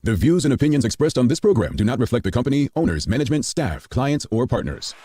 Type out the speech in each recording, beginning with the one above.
The views and opinions expressed on this program do not reflect the company, owners, management, staff, clients, or partners.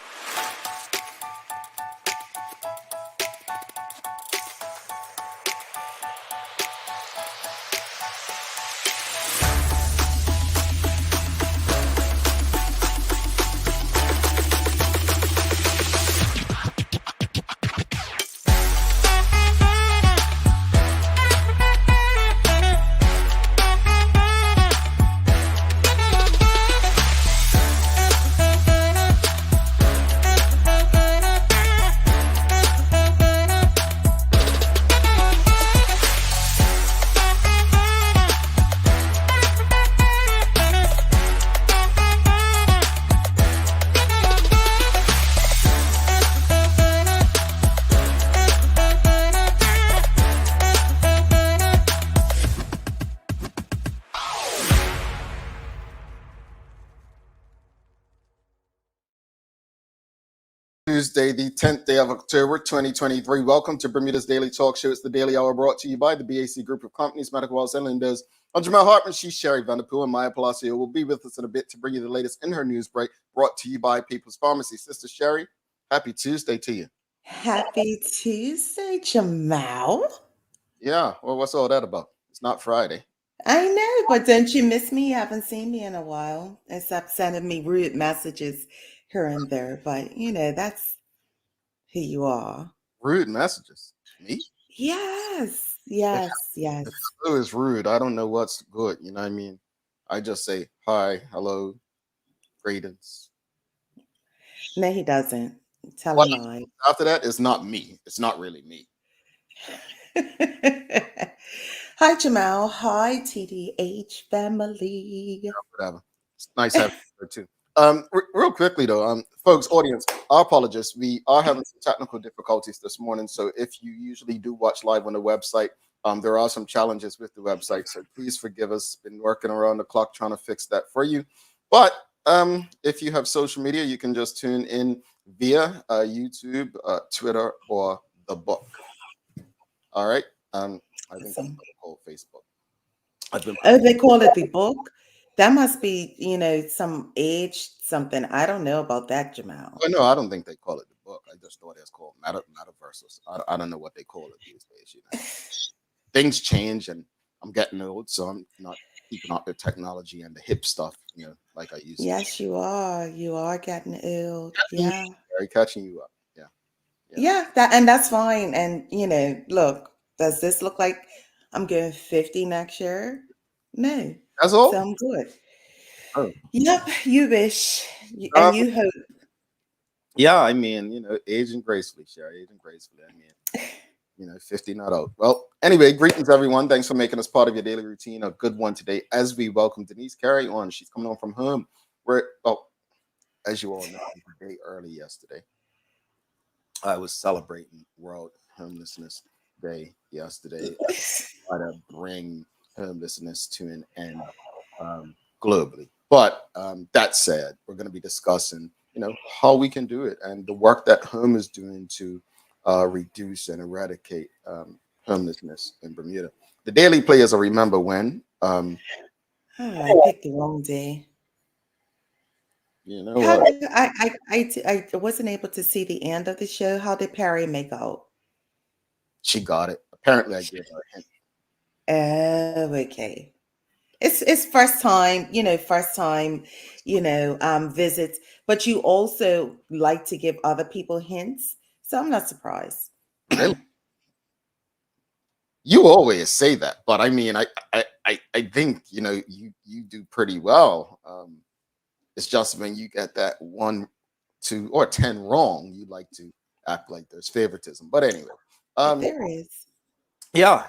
Tuesday, the 10th day of October, 2023. Welcome to Bermuda's Daily Talk Show. It's the Daily Hour brought to you by the BAC Group of Companies, Medical Wealth and Lenders. I'm Jamal Hartman. She's Sherry Vanderpool, and Maya Palacio will be with us in a bit to bring you the latest in her news break, brought to you by People's Pharmacy. Sister Sherry, happy Tuesday to you. Happy Tuesday, Jamal. Yeah, well, what's all that about? It's not Friday. I know, but don't you miss me? You haven't seen me in a while, except sending me rude messages here and there. But, that's who you are. Rude messages? Me? Yes, yes, yes. If hello is rude, I don't know what's good. You know what I mean? I just say hi, hello, greetings. No, he doesn't. Tell What him I. after that is not me. It's not really me. Hi, Jamal. Hi, TDH family. Whatever. It's nice having you too. Real quickly though, folks, audience, our apologies. We are having some technical difficulties this morning. So if you usually do watch live on the website, there are some challenges with the website. So please forgive us. Been working around the clock trying to fix that for you. But if you have social media, you can just tune in via YouTube, Twitter, or the book. All right. I think that's what they call Facebook. Oh, they call it the book? That must be, some age something. I don't know about that, Jamal. Oh, no, I don't think they call it the book. I just thought it's called metaverses. I don't know what they call it these days. Things change, and I'm getting old, so I'm not keeping up with technology and the hip stuff, like I used to. Yes, you are. You are getting old. Yeah. Catching you up. Yeah, that's fine. And look, does this look like I'm going 50 next year? No. That's all. So I'm good. Oh. Yep, you wish. And you hope. Yeah, I mean, aging gracefully, Sherry, aging gracefully. I mean, 50 not out. Well, anyway, greetings everyone. Thanks for making us part of your daily routine. A good one today as we welcome Denise Carey on. She's coming on from home. As you all know, a day early yesterday, I was celebrating World Homelessness Day yesterday. Try to bring homelessness to an end globally. But that said, we're going to be discussing, how we can do it and the work that HOME is doing to reduce and eradicate homelessness in Bermuda. The daily players will remember when. I picked the wrong day. You know what? I wasn't able to see the end of the show. How did Perry make out? She got it. Apparently, I gave her a hint. Oh, okay. It's first time, visits, but you also like to give other people hints. So I'm not surprised. Really? You always say that, but I mean, I think you do pretty well. It's just when you get that 1, 2, or 10 wrong, you like to act like there's favoritism. But anyway, there is. Yeah.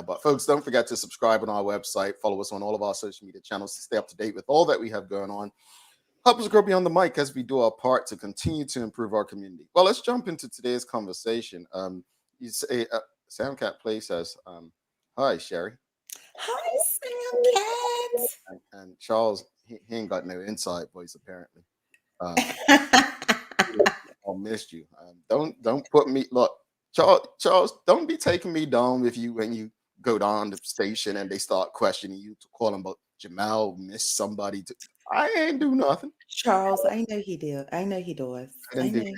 But folks, don't forget to subscribe on our website. Follow us on all of our social media channels to stay up to date with all that we have going on. Help us grow beyond the mic as we do our part to continue to improve our community. Well, let's jump into today's conversation. You say Sam Cat Play says, "Hi, Sherry." Hi, Sam Cat. And Charles, he ain't got no inside voice apparently. I missed you. Don't put me. Look, Charles, don't be taking me down with you when you go down the station and they start questioning you to call them about Jamal missed somebody. I ain't do nothing. Charles, I know he did. I know he does. I I didn't do know. anything.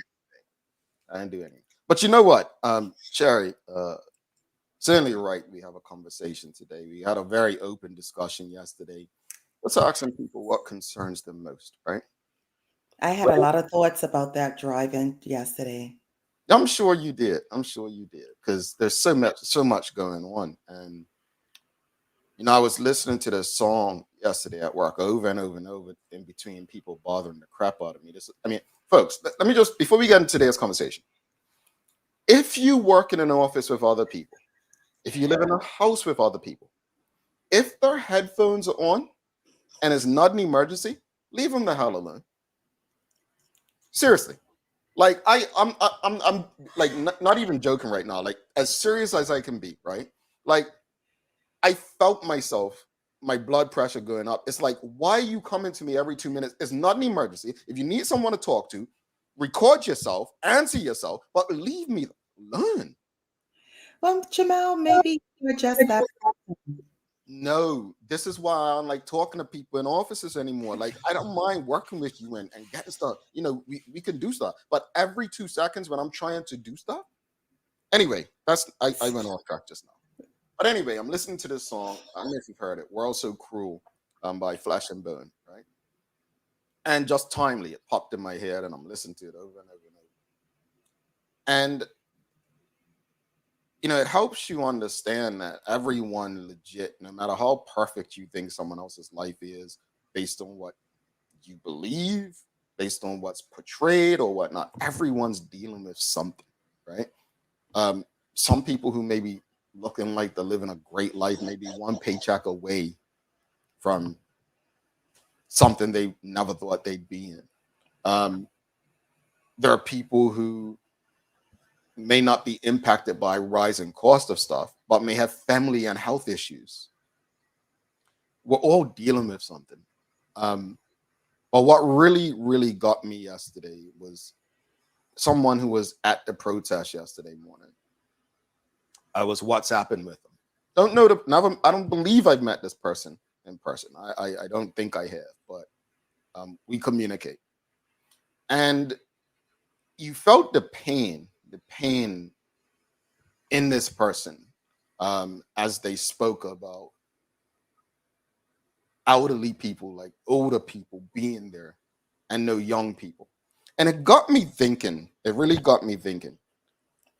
I didn't do anything. But you know what, Sherry, certainly right. We have a conversation today. We had a very open discussion yesterday. Let's asking people what concerns them most, right? I had a Well, lot of thoughts about that driving yesterday. I'm sure you did. I'm sure you did because there's so much going on. And I was listening to this song yesterday at work over and over and over in between people bothering the crap out of me. Folks, let me just before we get into today's conversation. If you work in an office with other people, if you live in a house with other people, if their headphones are on and it's not an emergency, leave them the hell alone. Seriously. Like I'm like not even joking right now. Like as serious as I can be, right? Like I felt my blood pressure going up. It's like, why are you coming to me every 2 minutes? It's not an emergency. If you need someone to talk to, record yourself, answer yourself, but leave me alone. Well, Jamal, maybe you're just that. No, this is why I don't like talking to people in offices anymore. Like, I don't mind working with you and getting stuff. We can do stuff. But every 2 seconds when I'm trying to do stuff. Anyway, I went off track just now. But anyway, I'm listening to this song. I don't know if you've heard it. World So Cruel by Flesh and Bone, right? And just timely, it popped in my head and I'm listening to it over and over and over. And it helps you understand that everyone legit, no matter how perfect you think someone else's life is, based on what you believe, based on what's portrayed or whatnot, everyone's dealing with something, right? Some people who may be looking like they're living a great life, maybe one paycheck away from something they never thought they'd be in. There are people who may not be impacted by rising cost of stuff, but may have family and health issues. We're all dealing with something. But what really, really got me yesterday was someone who was at the protest yesterday morning. I was WhatsApping with them. I don't believe I've met this person in person. I don't think I have, but we communicate. And you felt the pain in this person as they spoke about elderly people, like older people being there and no young people. And it got me thinking, it really got me thinking.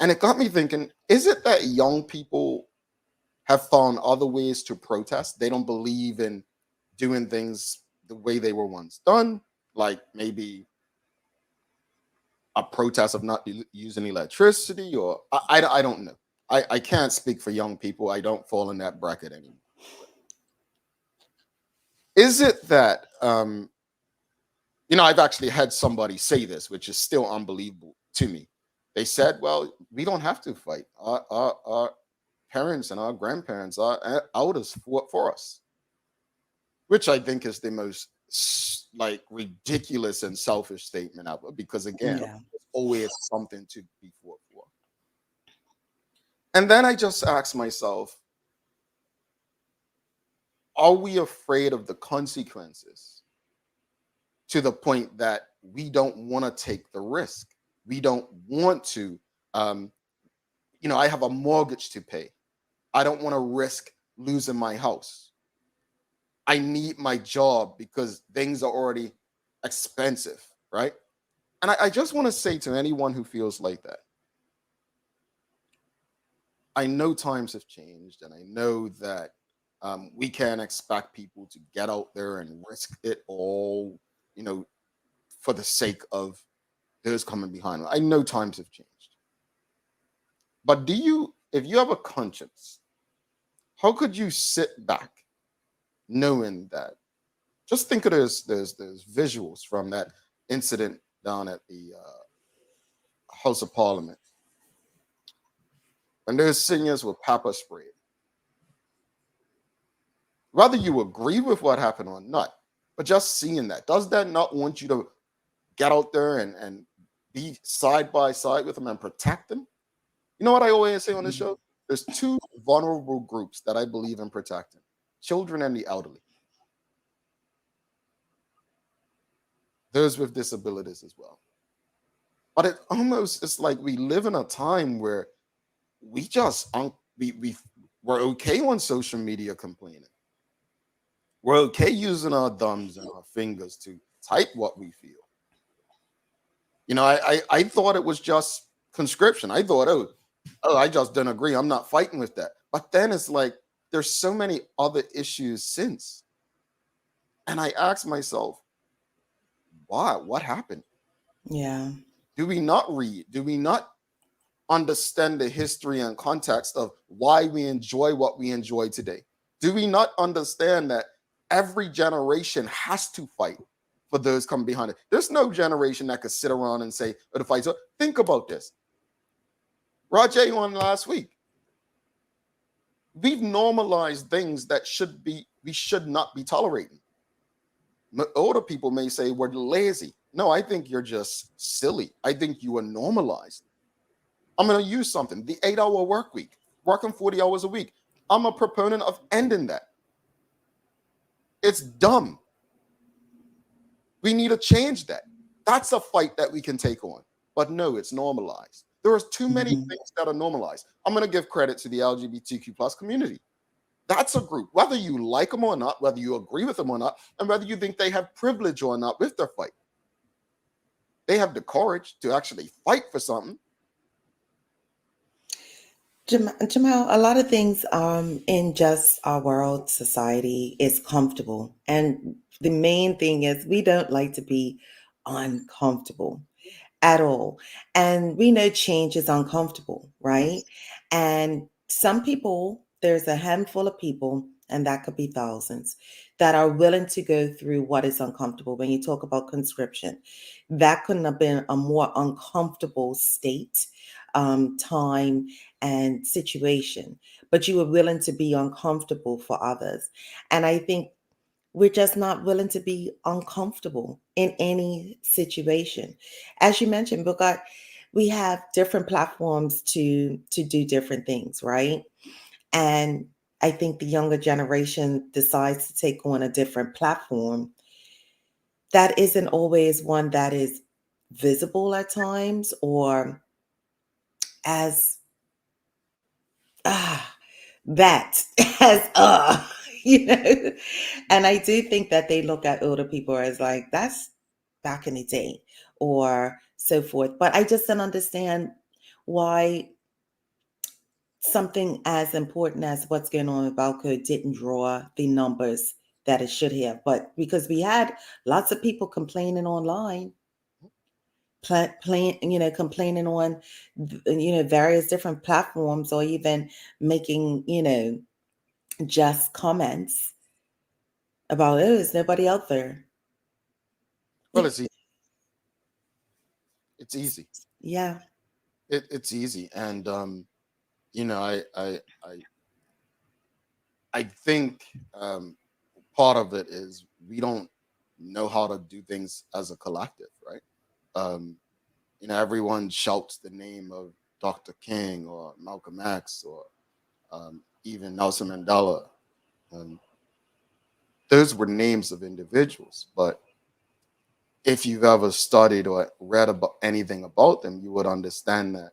And it got me thinking, is it that young people have found other ways to protest? They don't believe in doing things the way they were once done, like maybe a protest of not using electricity, or I don't know. I can't speak for young people. I don't fall in that bracket anymore. Is it that I've actually had somebody say this, which is still unbelievable to me. They said, well, we don't have to fight. Our parents and our grandparents are elders for us, which I think is the most ridiculous and selfish statement ever, because again, Yeah. there's always something to be fought for. And then I just asked myself, are we afraid of the consequences to the point that we don't want to take the risk? We don't want to, I have a mortgage to pay. I don't want to risk losing my house. I need my job because things are already expensive, right? And I just want to say to anyone who feels like that, I know times have changed, and I know that we can't expect people to get out there and risk it all, for the sake of those coming behind them. I know times have changed. But if you have a conscience, how could you sit back knowing that? Just think of those visuals from that incident down at the House of Parliament, when those seniors were pepper sprayed. Whether you agree with what happened or not, but just seeing that, does that not want you to get out there and be side by side with them and protect them? You know what I always say on this show? there's two vulnerable groups that I believe in protecting: children and the elderly, those with disabilities as well. But it almost is like we live in a time where we just we're okay on social media complaining. We're okay using our thumbs and our fingers to type what we feel. I thought it was just conscription. I thought, I just don't agree. I'm not fighting with that. But then it's like there's so many other issues since. And I asked myself, why? What happened? Yeah. Do we not read? Do we not understand the history and context of why we enjoy what we enjoy today? Do we not understand that every generation has to fight for those coming behind it? There's no generation that could sit around and say, the fight's up. Think about this. Rajay on last week. We've normalized things that we should not be tolerating. Older people may say we're lazy. No, I think you're just silly. I think you are normalized. I'm going to use something, the 8-hour work week, working 40 hours a week. I'm a proponent of ending that. It's dumb. We need to change that. That's a fight that we can take on. But no, it's normalized. There are too many things that are normalized. I'm going to give credit to the LGBTQ plus community. That's a group, whether you like them or not, whether you agree with them or not, and whether you think they have privilege or not with their fight. They have the courage to actually fight for something. Jamal, a lot of things in just our world, society is comfortable. And the main thing is we don't like to be uncomfortable at all. And we know change is uncomfortable, right? And some people, there's a handful of people, and that could be thousands, that are willing to go through what is uncomfortable. When you talk about conscription, that couldn't have been a more uncomfortable state, time, and situation. But you were willing to be uncomfortable for others. And I think we're just not willing to be uncomfortable in any situation. As you mentioned, because we have different platforms to do different things, right? And I think the younger generation decides to take on a different platform that isn't always one that is visible at times or as ah that as you know. And I do think that they look at older people as like that's back in the day or so forth. But I just don't understand why something as important as what's going on with Balco didn't draw the numbers that it should have. But because we had lots of people complaining online, complaining on, various different platforms or even making, just comments about, oh, there's nobody out there. Well, it's easy. It's easy. Yeah. It's easy. And, I think part of it is we don't know how to do things as a collective, right? Everyone shouts the name of Dr. King or Malcolm X or even Nelson Mandela. Those were names of individuals, but if you've ever studied or read about anything about them, you would understand that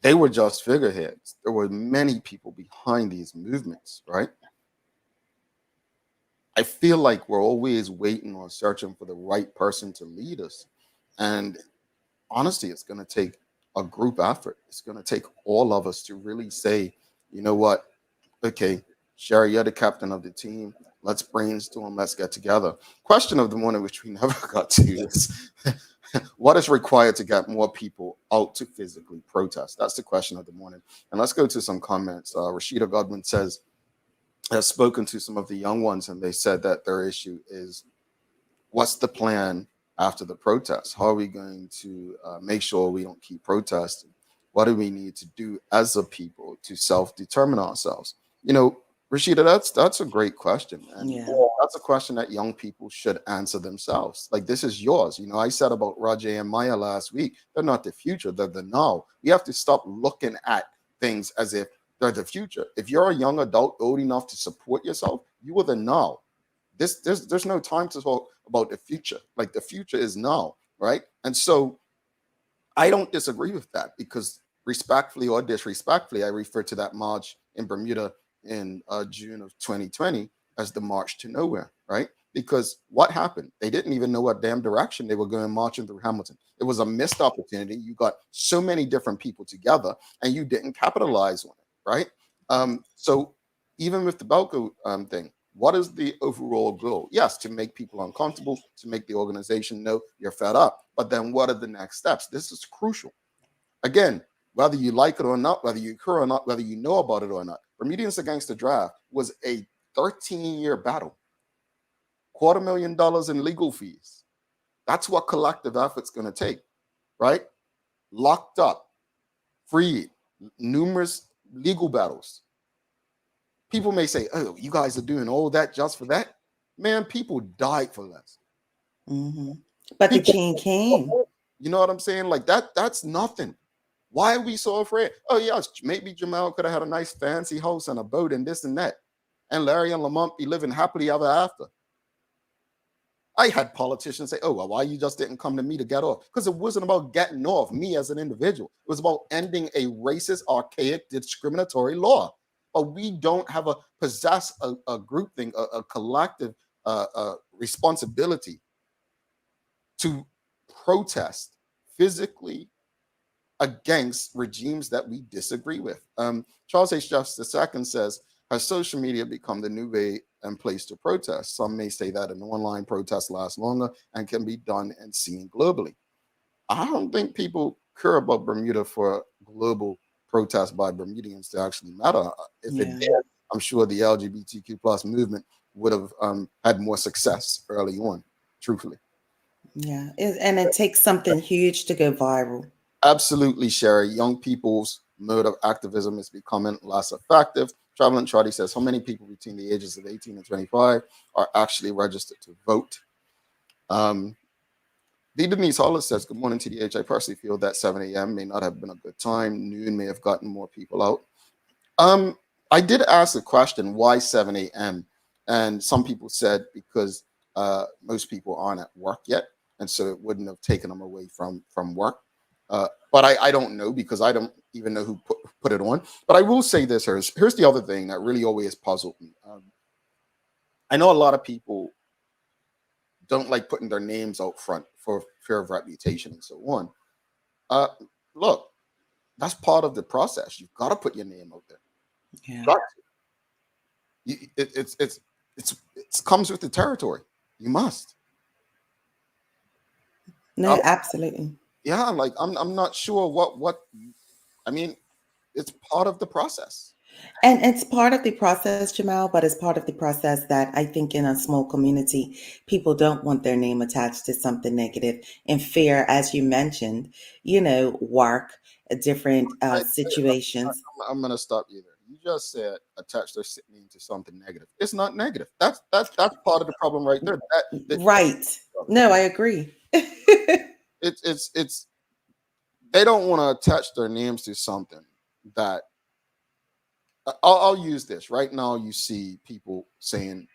they were just figureheads. There were many people behind these movements, right? I feel like we're always waiting or searching for the right person to lead us. And honestly, it's going to take a group effort. It's going to take all of us to really say, you know what? Okay, Sherry, you're the captain of the team. Let's brainstorm. Let's get together. Question of the morning, which we never got to, is what is required to get more people out to physically protest? That's the question of the morning. And let's go to some comments. Rashida Godwin says, has spoken to some of the young ones, and they said that their issue is, what's the plan after the protest? How are we going to make sure we don't keep protesting? What do we need to do as a people to self-determine ourselves? Rashida, that's a great question. And that's a question that young people should answer themselves. Like, this is yours. I said about Rajay and Maya last week, they're not the future, they're the now. We have to stop looking at things as if they're the future. If you're a young adult old enough to support yourself, you are the now. There's no time to talk about the future. Like the future is now, right? And so I don't disagree with that because respectfully or disrespectfully, I refer to that march in Bermuda in June of 2020 as the march to nowhere, right? Because what happened? They didn't even know what damn direction they were going marching through Hamilton. It was a missed opportunity. You got so many different people together and you didn't capitalize on it, right? So even with the Belco thing, what is the overall goal? Yes, to make people uncomfortable, to make the organization know you're fed up. But then what are the next steps? This is crucial. Again, whether you like it or not, whether you occur or not, whether you know about it or not, Bermudians Against the Draft was a 13-year battle. $250,000 in legal fees. That's what collective effort's going to take, right? Locked up, freed, numerous legal battles. People may say, oh, you guys are doing all that just for that. Man, people died for less. Mm-hmm. But the People, change came. you know what I'm saying? Like that's nothing. Why are we so afraid? Oh, yeah, maybe Jamal could have had a nice fancy house and a boat and this and that. And Larry and Lamont be living happily ever after. I had politicians say, oh, well, why you just didn't come to me to get off? Because it wasn't about getting off me as an individual. It was about ending a racist, archaic, discriminatory law. But we don't have a group thing, a collective responsibility to protest physically against regimes that we disagree with. Charles H. Justice II says, has social media become the new way and place to protest? Some may say that an online protest lasts longer and can be done and seen globally. I don't think people care about Bermuda for global protest by Bermudians to actually matter. If it did, I'm sure the LGBTQ plus movement would have had more success early on, truthfully. Yeah, and it takes something huge to go viral. Absolutely, Sherry. Young people's mode of activism is becoming less effective. Traveling Trotty says, how many people between the ages of 18 and 25 are actually registered to vote? Denise Hollis says, good morning, TDH. I personally feel that 7 a.m. may not have been a good time. Noon may have gotten more people out. I did ask the question, why 7 a.m.? And some people said because most people aren't at work yet. And so it wouldn't have taken them away from work. But I don't know because I don't even know who put it on. But I will say this, here's the other thing that really always puzzled me. I know a lot of people don't like putting their names out front for fear of reputation and so on. Look, that's part of the process. You've got to put your name out there. Yeah. It comes with the territory. You must. No, absolutely. Yeah, like I'm not sure what I mean, it's part of the process. And it's part of the process, Jamal, but it's part of the process that I think in a small community, people don't want their name attached to something negative in fear, as you mentioned, work, different situations. I'm gonna stop you there. You just said attach their name to something negative. It's not negative. That's part of the problem right there. Right. No, I agree. It's they don't want to attach their names to something that I'll use this right now. You see people saying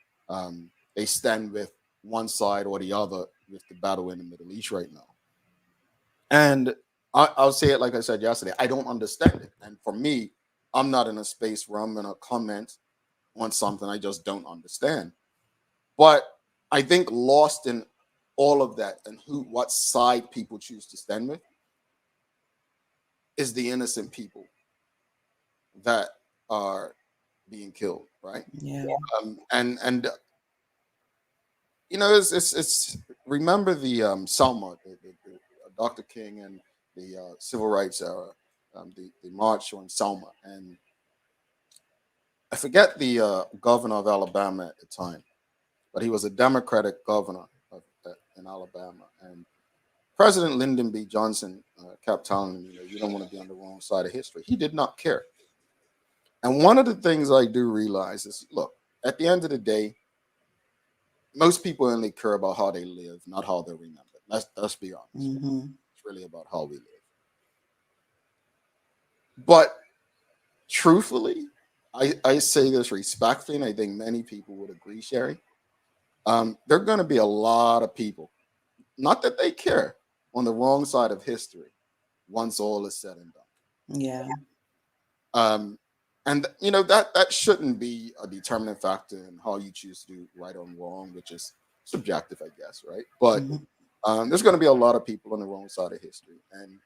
they stand with one side or the other with the battle in the Middle East right now, and I'll say it like I said yesterday. I don't understand it, and for me, I'm not in a space where I'm going to comment on something I just don't understand. But I think lost in all of that and what side people choose to stand with is the innocent people that are being killed, right? Yeah. And it's remember the Selma, the Dr. King and the civil rights era, the march on Selma, and I forget the governor of Alabama at the time, but he was a Democratic governor in Alabama, and President Lyndon B. Johnson kept telling him, you don't want to be on the wrong side of history. He did not care. And one of the things I do realize is, look, at the end of the day, most people only care about how they live, not how they're remembered. Let's be honest. Mm-hmm. It's really about how we live. But truthfully, I say this respectfully, and I think many people would agree, Sherry. There are going to be a lot of people, not that they care, on the wrong side of history once all is said and done. Yeah. Um, and that shouldn't be a determining factor in how you choose to do right or wrong, which is subjective, I guess, right? But there's going to be a lot of people on the wrong side of history, and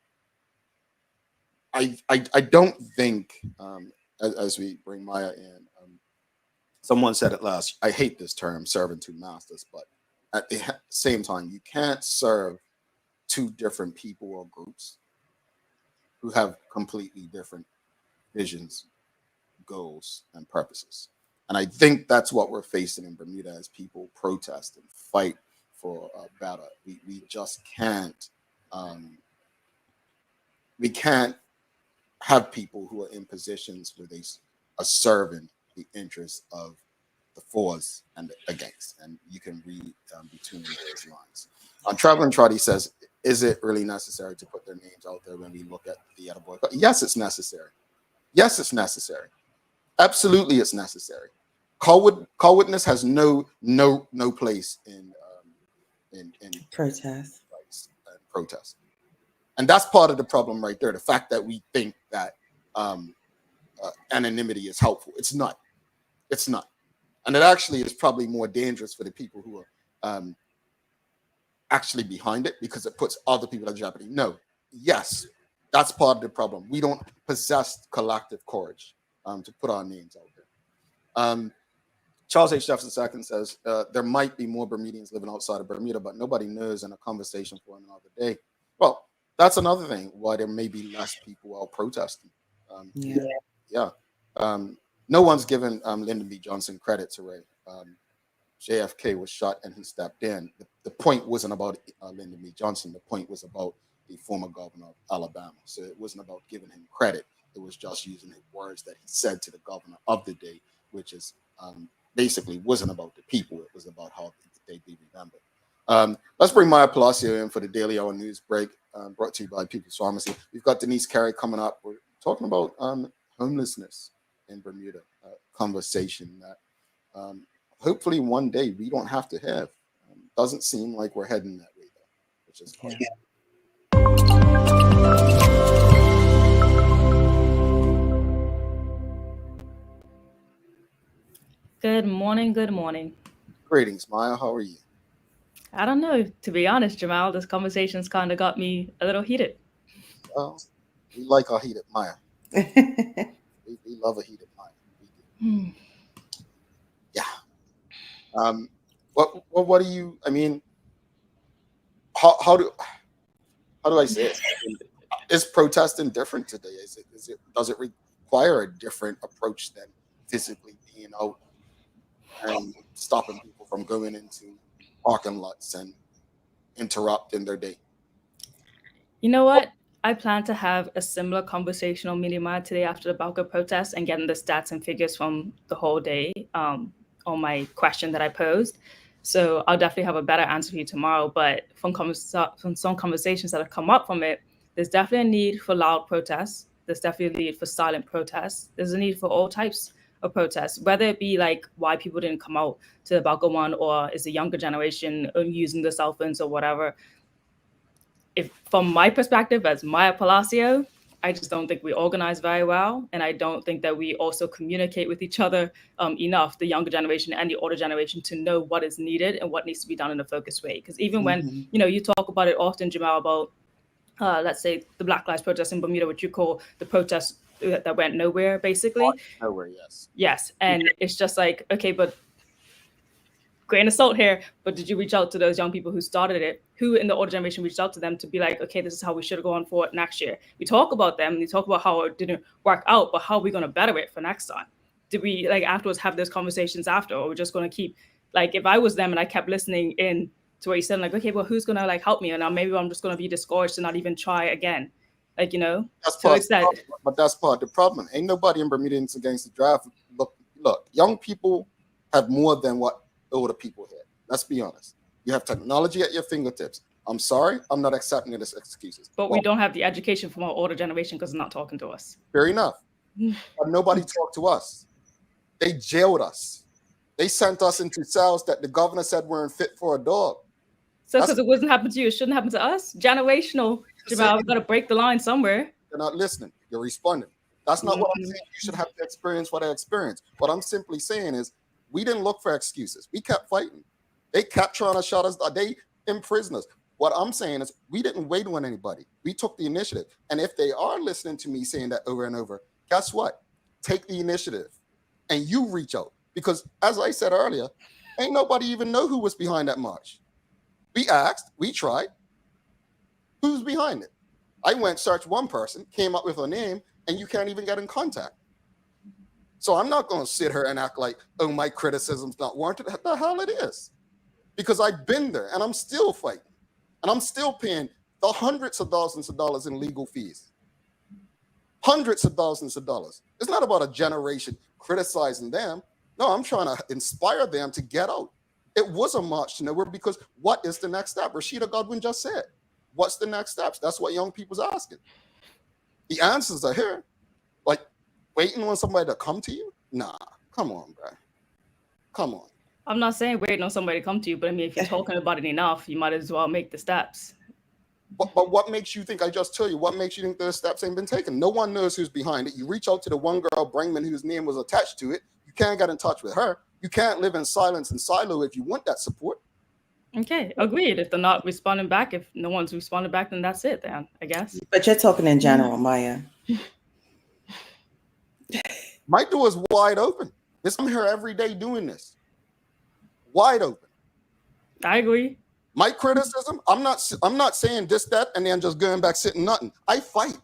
I don't think, as we bring Maya in, someone said it last. I hate this term, serving two masters, but at the same time, you can't serve two different people or groups who have completely different visions, goals, and purposes. And I think that's what we're facing in Bermuda as people protest and fight for better. We just can't. We can't have people who are in positions where they are serving the interests of the fors and the against. And you can read between those lines. Traveling Trotty says, is it really necessary to put their names out there when we look at the other boycott? Yes, it's necessary. Yes, it's necessary. Absolutely, it's necessary. Call witness has no place in protest. Protest. And that's part of the problem right there. The fact that we think that anonymity is helpful. It's not. It's not. And it actually is probably more dangerous for the people who are actually behind it, because it puts other people at jeopardy. No. Yes, that's part of the problem. We don't possess collective courage to put our names out there. Charles H. Jefferson II says, there might be more Bermudians living outside of Bermuda, but nobody knows, in a conversation for another day. Well, that's another thing why there may be less people out protesting. No one's given Lyndon B. Johnson credit to Ray. JFK was shot and he stepped in. The point wasn't about Lyndon B. Johnson. The point was about the former governor of Alabama. So it wasn't about giving him credit. It was just using the words that he said to the governor of the day, which is basically wasn't about the people. It was about how they be remembered. Let's bring Maya Palacio in for the Daily Hour News Break, brought to you by People's Pharmacy. We've got Denise Carey coming up. We're talking about homelessness in Bermuda, conversation that hopefully one day we don't have to have. Doesn't seem like we're heading that way, though, which is hard. Good morning. Good morning. Greetings, Maya. How are you? I don't know. To be honest, Jamal, this conversation's kind of got me a little heated. Well, we like our heated Maya. we love a heated Maya. Yeah. What do you? I mean, how do I say it? Is protesting different today? Does it require a different approach than physically being out and stopping people from going into parking lots and interrupting their day? You know what? I plan to have a similar conversation on Minima today after the Balco protest and getting the stats and figures from the whole day on my question that I posed. So I'll definitely have a better answer for you tomorrow. But from some conversations that have come up from it, there's definitely a need for loud protests. There's definitely a need for silent protests. There's a need for all types of protests, whether it be like why people didn't come out to the Balco one, or is the younger generation using the cell phones or whatever. If from my perspective as Maya Palacio, I just don't think we organize very well. And I don't think that we also communicate with each other enough, the younger generation and the older generation, to know what is needed and what needs to be done in a focused way. Because even when, you talk about it often, Jamal, about, let's say, the Black Lives Protest in Bermuda, which you call the protest that went nowhere, basically. Nowhere, yes. Yes. And it's just like, okay, but grain of salt here, but did you reach out to those young people who started it, who in the older generation reached out to them to be like, okay, this is how we should go on for it next year? We talk about them, we talk about how it didn't work out, but how are we going to better it for next time? Did we afterwards have those conversations after, or we're just going to keep, if I was them and I kept listening in to what you said, okay, well, who's going to help me? And now maybe I'm just going to be discouraged and not even try again. That's part but that's part of the problem. Ain't nobody in Bermudians against the draft. Look, young people have more than what older people had. Let's be honest. You have technology at your fingertips. I'm sorry, I'm not accepting it as excuses. But we don't have the education from our older generation because it's not talking to us. Fair enough. but nobody talked to us. They jailed us. They sent us into cells that the governor said weren't fit for a dog. So because it wasn't happening to you, it shouldn't happen to us? Generational, Jamal, we've got to break the line somewhere. You're not listening. You're responding. That's not what I'm saying. You should have to experience what I experienced. What I'm simply saying is we didn't look for excuses. We kept fighting. They kept trying to shut us down. They imprisoned us. What I'm saying is we didn't wait on anybody. We took the initiative. And if they are listening to me saying that over and over, guess what? Take the initiative and you reach out. Because as I said earlier, ain't nobody even know who was behind that march. We asked, we tried. Who's behind it? I went search one person, came up with a name, and you can't even get in contact. So I'm not going to sit here and act like, oh, my criticism's not warranted. What the hell it is? Because I've been there and I'm still fighting. And I'm still paying the hundreds of thousands of dollars in legal fees. Hundreds of thousands of dollars. It's not about a generation criticizing them. No, I'm trying to inspire them to get out. It was a march to nowhere because what is the next step? Rashida Godwin just said. What's the next steps? That's what young people's asking. The answers are here. Like waiting on somebody to come to you? Nah, come on, bro. Come on. I'm not saying waiting on somebody to come to you, but I mean, if you're talking about it enough, you might as well make the steps. But what makes you think, I just tell you, what makes you think those steps ain't been taken? No one knows who's behind it. You reach out to the one girl, Brangman, whose name was attached to it. You can't get in touch with her. You can't live in silence and silo if you want that support. Okay, agreed. If they're not responding back, if no one's responding back, then that's it then, I guess. But you're talking in general, Maya. My door is wide open. I'm here every day doing this. Wide open. I agree. My criticism, I'm not saying this, that, and then just going back sitting nothing. I fight.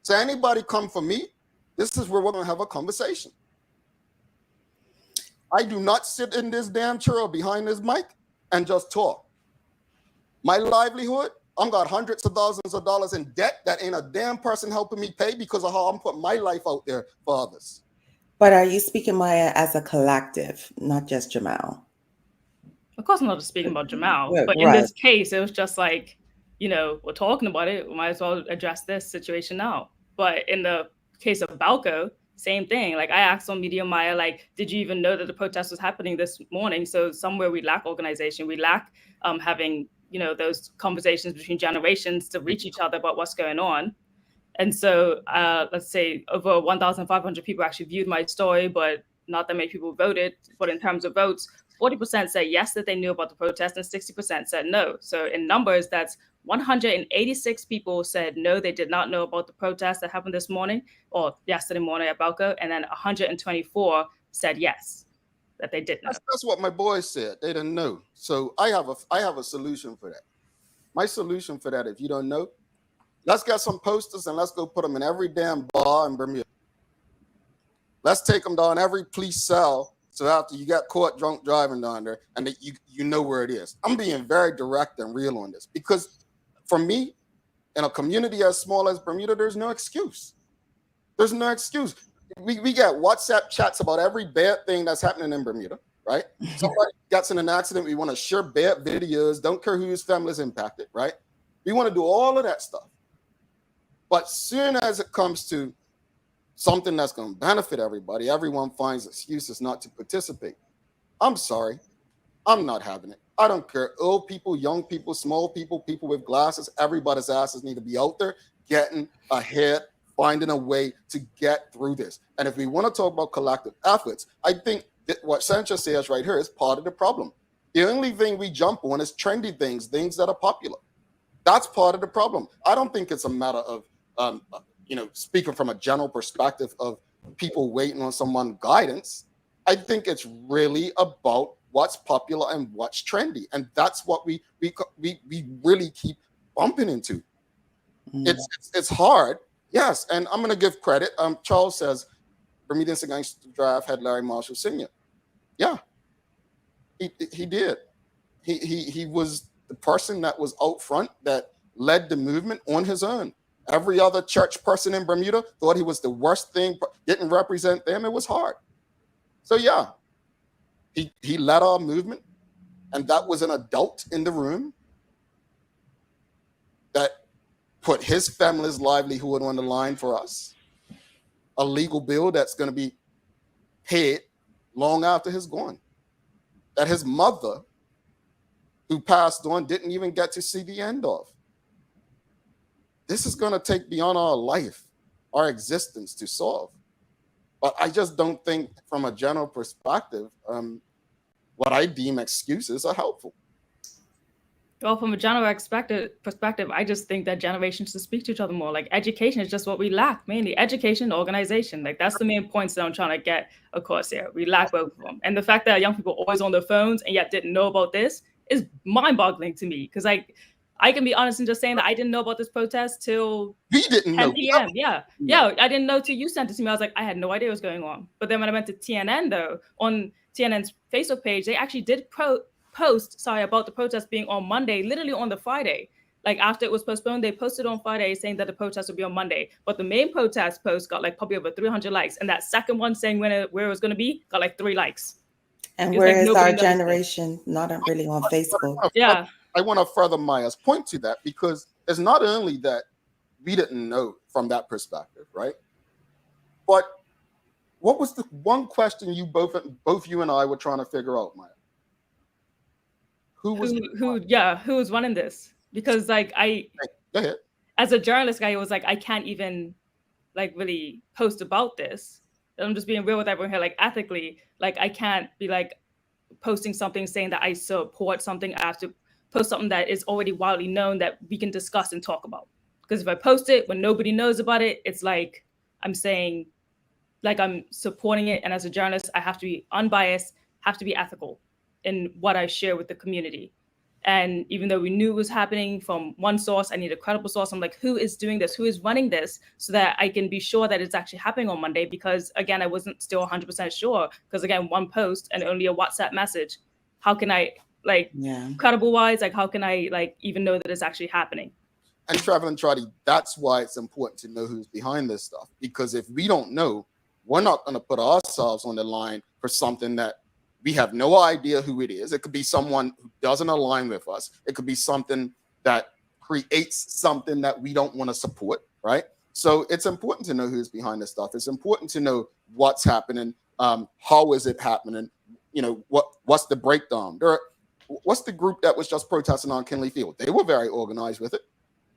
So anybody come for me, this is where we're going to have a conversation. I do not sit in this damn chair or behind this mic and just talk. My livelihood, I've got hundreds of thousands of dollars in debt that ain't a damn person helping me pay because of how I'm putting my life out there for others. But are you speaking, Maya, as a collective, not just Jamal? Of course, I'm not just speaking about Jamal, but in right. this case, it was just like, we're talking about it. We might as well address this situation now. But in the case of Balco, same thing. Like I asked on Media Maya, like, did you even know that the protest was happening this morning? So somewhere we lack organization. We lack having, those conversations between generations to reach each other about what's going on. And so let's say over 1,500 people actually viewed my story, but not that many people voted. But in terms of votes, 40% said yes, that they knew about the protest, and 60% said no. So in numbers, that's 186 people said no, they did not know about the protest that happened this morning or yesterday morning at Balco, and then 124 said yes, that they did know. That's what my boys said. They didn't know. So I have a solution for that. My solution for that, if you don't know, let's get some posters and let's go put them in every damn bar in Bermuda. Let's take them down every police cell. So after you got caught drunk driving down there, and that you know where it is. I'm being very direct and real on this because for me, in a community as small as Bermuda, there's no excuse. There's no excuse. We got WhatsApp chats about every bad thing that's happening in Bermuda, right? Somebody gets in an accident, we want to share bad videos, don't care whose family is impacted, right? We want to do all of that stuff. But soon as it comes to something that's going to benefit everybody, everyone finds excuses not to participate. I'm sorry. I'm not having it. I don't care. Old people, young people, small people, people with glasses, everybody's asses need to be out there getting ahead, finding a way to get through this. And if we want to talk about collective efforts, I think that what Sanchez says right here is part of the problem. The only thing we jump on is trendy things that are popular. That's part of the problem. I don't think it's a matter of speaking from a general perspective of people waiting on someone's guidance. I think it's really about what's popular and what's trendy. And that's what we really keep bumping into. It's hard. Yes. And I'm going to give credit. Charles says, Bermudians Against the Draft had Larry Marshall Sr. Yeah, he did. He was the person that was out front that led the movement on his own. Every other church person in Bermuda thought he was the worst thing, didn't represent them. It was hard. So yeah, he led our movement, and that was an adult in the room that put his family's livelihood on the line for us. a legal bill that's going to be paid long after he's gone, that his mother, who passed on, didn't even get to see the end of. This is going to take beyond our life, our existence to solve. But I just don't think, from a general perspective, what I deem excuses are helpful. Well, from a general perspective, I just think that generations should speak to each other more. Like, education is just what we lack, mainly education, organization. Like, that's the main points that I'm trying to get across here. We lack both of them. And the fact that young people are always on their phones and yet didn't know about this is mind-boggling to me. Because I can be honest in just saying that I didn't know about this protest till We didn't 10 know. p.m. Yeah, I didn't know till you sent it to me. I was like, I had no idea what was going on. But then when I went to TNN, though, on TNN's Facebook page, they actually did post about the protest being on Monday, literally on the Friday. Like, after it was postponed, they posted on Friday saying that the protest would be on Monday. But the main protest post got like probably over 300 likes. And that second one saying where it was going to be got like 3 likes. And where is our generation not really on Facebook? Yeah. I want to further Maya's point to that, because it's not only that we didn't know from that perspective, right? But what was the one question you both you and I were trying to figure out, Maya? Who was running this? Because like Go ahead. As a journalist guy, it was like I can't even like really post about this. I'm just being real with everyone here. Like, ethically, like I can't be like posting something saying that I support something. I have to post something that is already widely known that we can discuss and talk about. Because if I post it when nobody knows about it, it's like I'm saying like I'm supporting it. And as a journalist, I have to be unbiased, have to be ethical in what I share with the community. And even though we knew it was happening from one source, I need a credible source. I'm like, who is doing this? Who is running this? So that I can be sure that it's actually happening on Monday. Because again, I wasn't still 100% sure. Because again, one post and only a WhatsApp message. How can I credible wise, like how can I like even know that it's actually happening? And Traveling Trotty, that's why it's important to know who's behind this stuff. Because if we don't know, we're not going to put ourselves on the line for something that we have no idea who it is. It could be someone who doesn't align with us. It could be something that creates something that we don't want to support, right? So it's important to know who's behind this stuff. It's important to know what's happening. How is it happening? You know, what's the breakdown? What's the group that was just protesting on Kinley Field? They were very organized with it.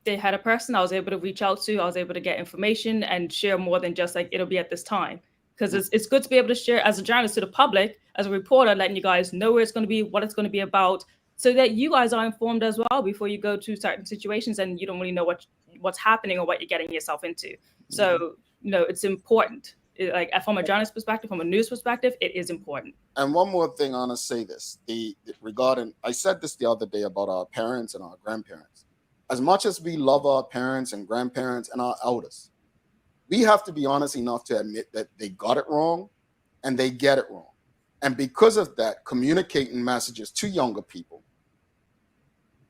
They had a person I was able to reach out to. I was able to get information and share more than just like, it'll be at this time. Because it's good to be able to share as a journalist to the public, as a reporter, letting you guys know where it's going to be, what it's going to be about, so that you guys are informed as well before you go to certain situations and you don't really know what's happening or what you're getting yourself into. So, you know, it's important. Like from a journalist perspective, from a news perspective, it is important. And one more thing, I want to say this, regarding, I said this the other day about our parents and our grandparents. As much as we love our parents and grandparents and our elders, we have to be honest enough to admit that they got it wrong and they get it wrong. And because of that, communicating messages to younger people,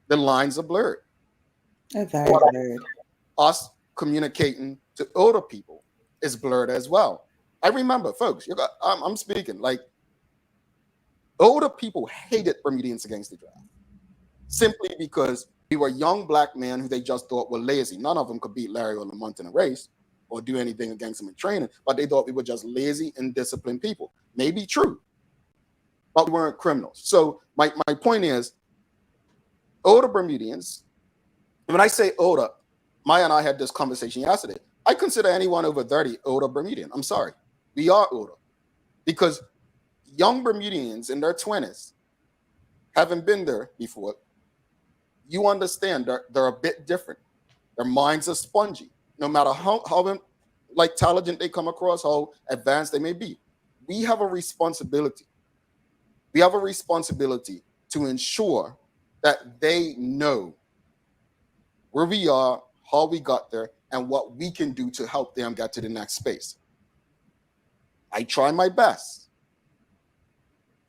the lines are blurred. They're very blurred. Us communicating to older people is blurred as well. I remember, folks, I'm speaking, like, older people hated Bermudians Against the Draft simply because we were young black men who they just thought were lazy. None of them could beat Larry or Lamont in a race or do anything against them in training, but they thought we were just lazy and disciplined people. Maybe true, but we weren't criminals. So my point is, older Bermudians, when I say older, Maya and I had this conversation yesterday. I consider anyone over 30 older Bermudian. I'm sorry. We are older. Because young Bermudians in their 20s, haven't been there before, you understand they're a bit different. Their minds are spongy. No matter how like intelligent they come across, how advanced they may be. We have a responsibility. We have a responsibility to ensure that they know where we are, how we got there, and what we can do to help them get to the next space. I try my best.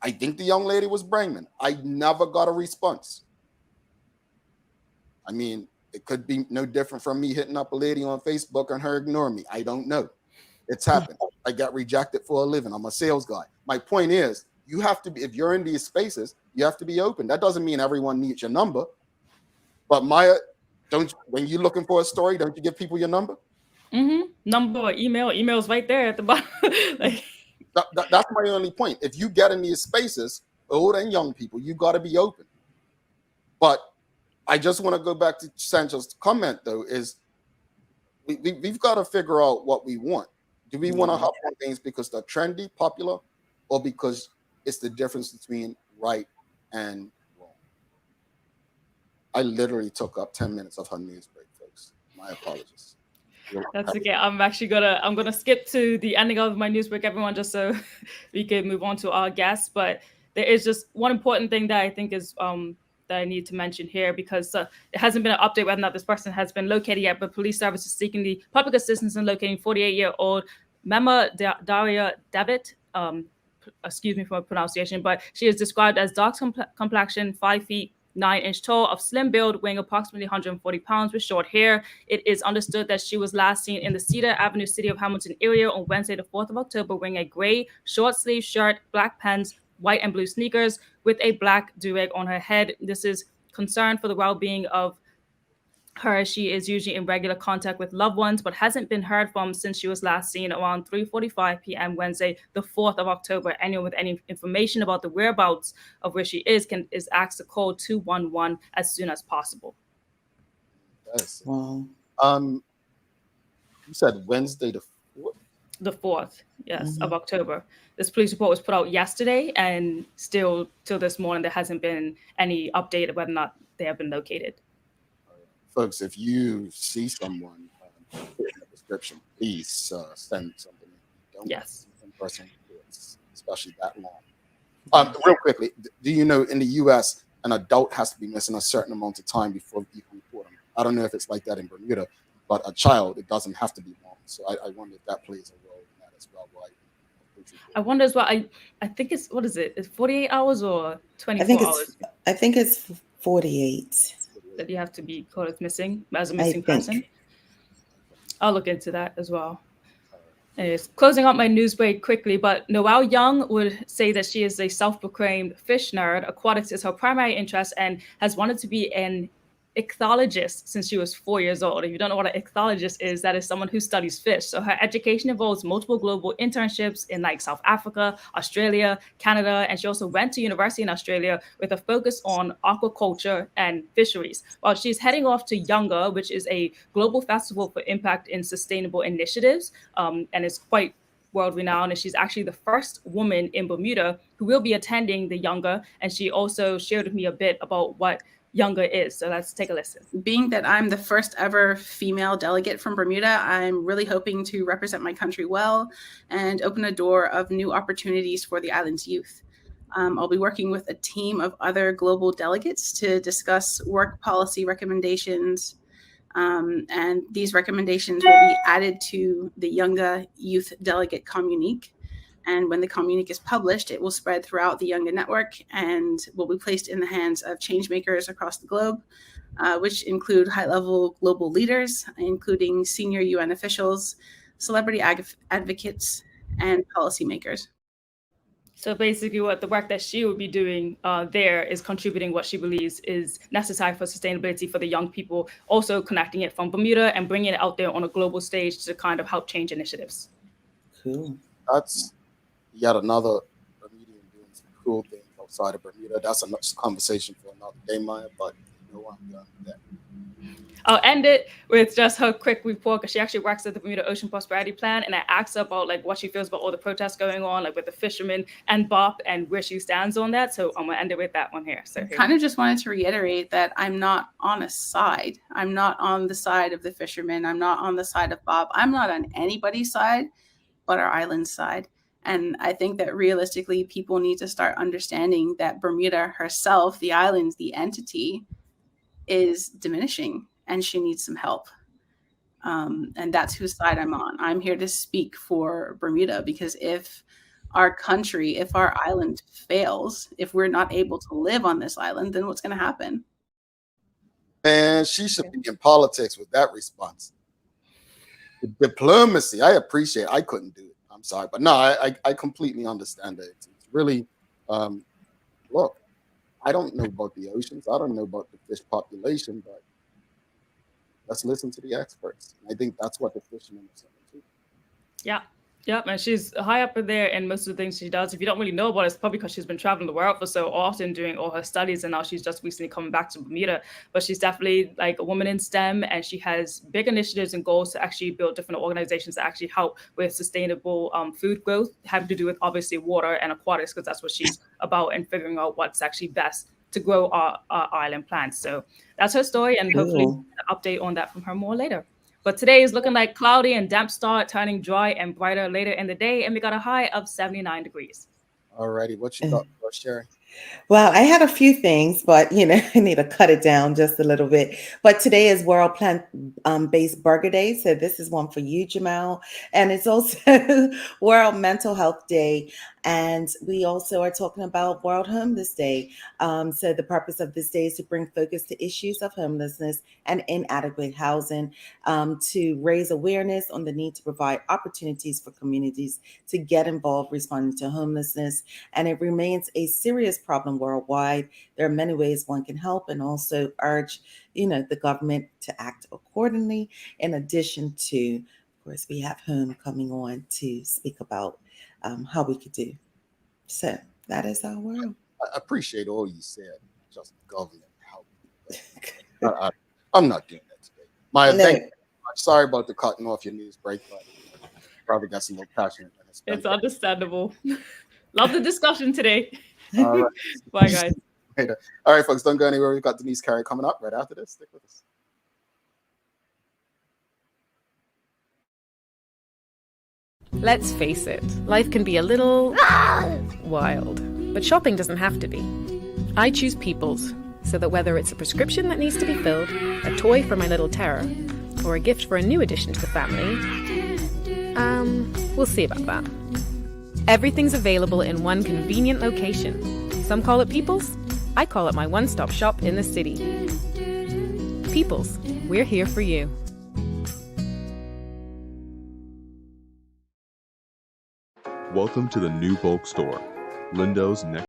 I think the young lady was Brainman. I never got a response. I mean, it could be no different from me hitting up a lady on Facebook and her ignoring me. I don't know. It's happened. I got rejected for a living. I'm a sales guy. My point is, you have to be, if you're in these spaces, you have to be open. That doesn't mean everyone needs your number. But Maya, when you're looking for a story, don't you give people your number? Number or email's right there at the bottom. Like, That's my only point. If you get in these spaces, old and young people, you got to be open. But I just want to go back to Sancho's comment, though, is we've got to figure out what we want. Do we want to hop on things because they're trendy, popular, or because it's the difference between right and wrong? I literally took up 10 minutes of her news break, folks. My apologies. that's okay. I'm gonna skip to the ending of my news break, everyone, just so we can move on to our guests. But there is just one important thing that I think is that I need to mention here, because it hasn't been an update whether or not this person has been located yet, but police service is seeking the public assistance in locating 48-year-old Mema Daria David. Excuse me for my pronunciation, but she is described as dark complexion, 5 feet 9-inch tall, of slim build, weighing approximately 140 pounds, with short hair. It is understood that she was last seen in the Cedar Avenue, City of Hamilton area on Wednesday, the 4th of October, wearing a gray short sleeve shirt, black pants, white and blue sneakers, with a black do-rag on her head. This is concern for the well-being of her. She is usually in regular contact with loved ones, but hasn't been heard from since she was last seen around 3:45 p.m. Wednesday, the 4th of October. Anyone with any information about the whereabouts of where she is asked to call 211 as soon as possible. Wow. You said Wednesday the 4th? The 4th, yes, of October. This police report was put out yesterday, and still till this morning there hasn't been any update of whether or not they have been located. Folks, if you see someone in the description, please send something. Don't Yes. in person, especially that long. Real quickly, do you know in the U.S. an adult has to be missing a certain amount of time before you can report them? I don't know if it's like that in Bermuda, but a child, it doesn't have to be long. So I wonder if that plays a role in that as well. Right? I wonder as well. I think it's, what is it? It's 48 hours or 24 hours? I think it's 48. That you have to be called as missing, as a missing person. I'll look into that as well. Anyways, closing up my news break quickly, but Noelle Young would say that she is a self-proclaimed fish nerd. Aquatics is her primary interest and has wanted to be an ichthyologist since she was 4 years old. If you don't know what an ichthyologist is, that is someone who studies fish. So her education involves multiple global internships in like South Africa, Australia, Canada, and she also went to university in Australia with a focus on aquaculture and fisheries. While she's heading off to Younger, which is a global festival for impact in sustainable initiatives, and it's quite world-renowned, and she's actually the first woman in Bermuda who will be attending the Younger, and she also shared with me a bit about what Younger is. So let's take a listen. Being that I'm the first ever female delegate from Bermuda, I'm really hoping to represent my country well and open a door of new opportunities for the island's youth. I'll be working with a team of other global delegates to discuss work policy recommendations, and these recommendations will be added to the Younger Youth Delegate Communique. And when the communique is published, it will spread throughout the Younger network and will be placed in the hands of change makers across the globe, which include high-level global leaders, including senior UN officials, celebrity advocates, and policymakers. So basically what the work that she would be doing there is contributing what she believes is necessary for sustainability for the young people, also connecting it from Bermuda and bringing it out there on a global stage to kind of help change initiatives. Cool. That's yet another Bermudian doing some cool things outside of Bermuda. That's a conversation for another day, Maya, but you know I'm done with that. I'll end it with just her quick report, because she actually works at the Bermuda Ocean Prosperity Plan, and I asked her about like what she feels about all the protests going on, like with the fishermen and BOP, and where she stands on that. So I'm gonna end it with that one here. So I kind of just wanted to reiterate that I'm not on a side. I'm not on the side of the fishermen. I'm not on the side of BOP. I'm not on anybody's side but our island's side. And I think that realistically, people need to start understanding that Bermuda herself, the island, the entity, is diminishing, and she needs some help. And that's whose side I'm on. I'm here to speak for Bermuda, because if our country, if our island fails, if we're not able to live on this island, then what's going to happen? Man, she should be in politics with that response. The diplomacy, I appreciate. I couldn't do it. I'm sorry, but no, I completely understand that. It's really, look, I don't know about the oceans. I don't know about the fish population, but let's listen to the experts. And I think that's what the fishermen are saying too. Yeah. Yeah, and she's high up in there in most of the things she does. If you don't really know about it, it's probably because she's been traveling the world for so often doing all her studies, and now she's just recently coming back to Bermuda. But she's definitely like a woman in STEM, and she has big initiatives and goals to actually build different organizations that actually help with sustainable food growth, having to do with obviously water and aquatics, because that's what she's about, and figuring out what's actually best to grow our island plants. So that's her story, and hopefully Cool. an update on that from her more later. But today is looking like cloudy and damp start, turning dry and brighter later in the day, and we got a high of 79 degrees. All righty, what you got for us, Sherry? Well, I had a few things, but I need to cut it down just a little bit. But today is World Plant-Based Burger Day, so this is one for you, Jamal. And it's also World Mental Health Day, and we also are talking about World Homeless Day. So the purpose of this day is to bring focus to issues of homelessness and inadequate housing, to raise awareness on the need to provide opportunities for communities to get involved responding to homelessness. And it remains a serious problem worldwide. There are many ways one can help, and also urge, the government to act accordingly. In addition to, of course, we have HOME coming on to speak about how we could do. So that is our world. I appreciate all you said. Just government help. I'm not doing that today. Maya, No. thank you. I'm sorry about the cutting off your news break, but probably got some more passionate. It's understandable. Love the discussion today. All right. Bye, guys. Later. All right, folks, don't go anywhere. We've got Denise Carey coming up right after this. Stick with us. Let's face it, life can be a little wild, but shopping doesn't have to be. I choose People's, so that whether it's a prescription that needs to be filled, a toy for my little terror, or a gift for a new addition to the family, we'll see about that. Everything's available in one convenient location. Some call it People's. I call it my one-stop shop in the city. People's, we're here for you. Welcome to the new bulk store, Lindo's next.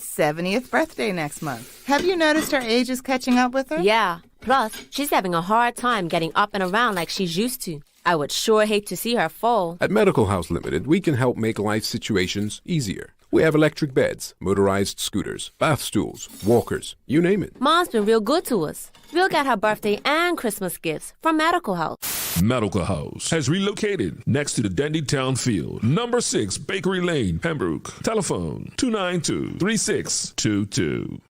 '70th birthday next month. Have you noticed her age is catching up with her? Yeah. Plus, she's having a hard time getting up and around like she's used to. I would sure hate to see her fall. At Medical House Limited, we can help make life situations easier. We have electric beds, motorized scooters, bath stools, walkers, you name it. Mom's been real good to us. We'll get her birthday and Christmas gifts from Medical House. Medical House has relocated next to the Dendy Town Field. Number 6 Bakery Lane, Pembroke. Telephone 292-3622.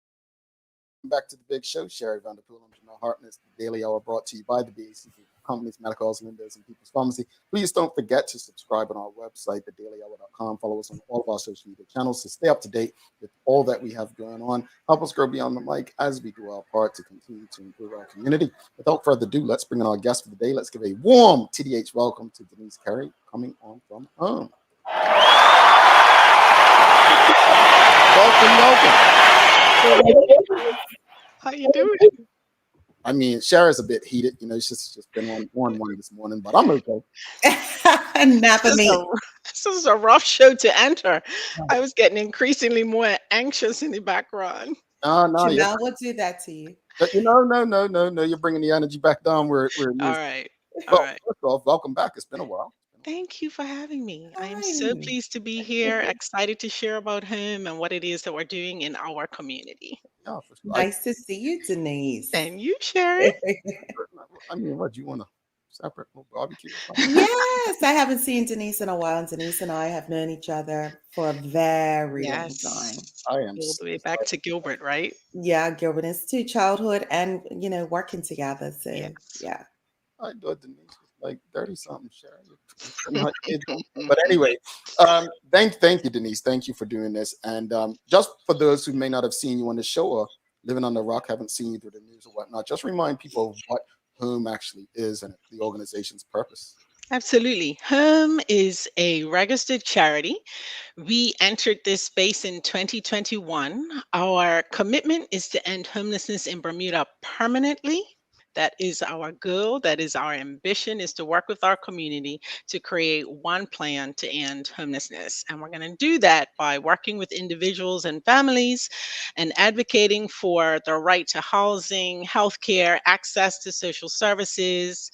Back to the big show. Sherry Vanderpool and Jamal Hartness. The Daily Hour brought to you by the BAC companies, Medical House, Linda's, and People's Pharmacy. Please don't forget to subscribe on our website, thedailyhour.com. Follow us on all of our social media channels to stay up to date with all that we have going on. Help us grow beyond the mic as we do our part to continue to improve our community. Without further ado, let's bring in our guest for the day. Let's give a warm TDH welcome to Denise Carey, coming on from home. Welcome. How you doing? I mean, Shara's a bit heated. She's just been on one this morning, but I'm okay. Napa me. This is a rough show to enter. I was getting increasingly more anxious in the background. No, Janelle will do that to you. No. You're bringing the energy back down where it is. All right. First off, welcome back. It's been a while. Thank you for having me. I am so pleased to be here, excited to share about him and what it is that we're doing in our community. Yeah, for sure. Nice to see you, Denise. And you, Sherry. I mean, what, do you want to separate little barbecue? Yes, I haven't seen Denise in a while, and Denise and I have known each other for a very long time. I am all the way back to Gilbert, right? Yeah, Gilbert Institute, childhood, and working together. So yeah. I thought Denise was like 30-something, Sherry. But anyway, thank you, Denise. Thank you for doing this. And just for those who may not have seen you on the show or living on the rock, haven't seen you through the news or whatnot, just remind people of what HOME actually is and the organization's purpose. Absolutely. Home is a registered charity. We entered this space in 2021. Our commitment is to end homelessness in Bermuda permanently. That is our goal. That is our ambition, is to work with our community to create one plan to end homelessness. And we're going to do that by working with individuals and families and advocating for the right to housing, healthcare, access to social services,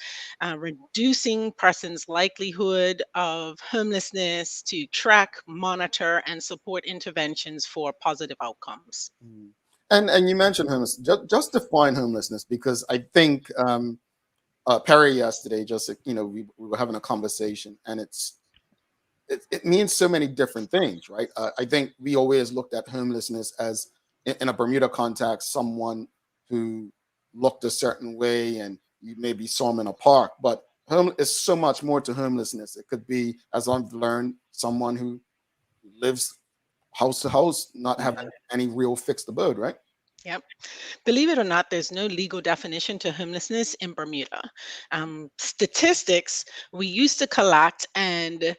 reducing persons' likelihood of homelessness, to track, monitor, and support interventions for positive outcomes. And you mentioned homelessness. Just define homelessness, because I think Perry yesterday, just we were having a conversation, and it means so many different things, right? I think we always looked at homelessness as, in a Bermuda context, someone who looked a certain way and you maybe saw them in a park. But home is so much more to homelessness. It could be, as I've learned, someone who lives house to house, not having any real fixed abode, right? Yep. Believe it or not, there's no legal definition to homelessness in Bermuda. Statistics we used to collect, and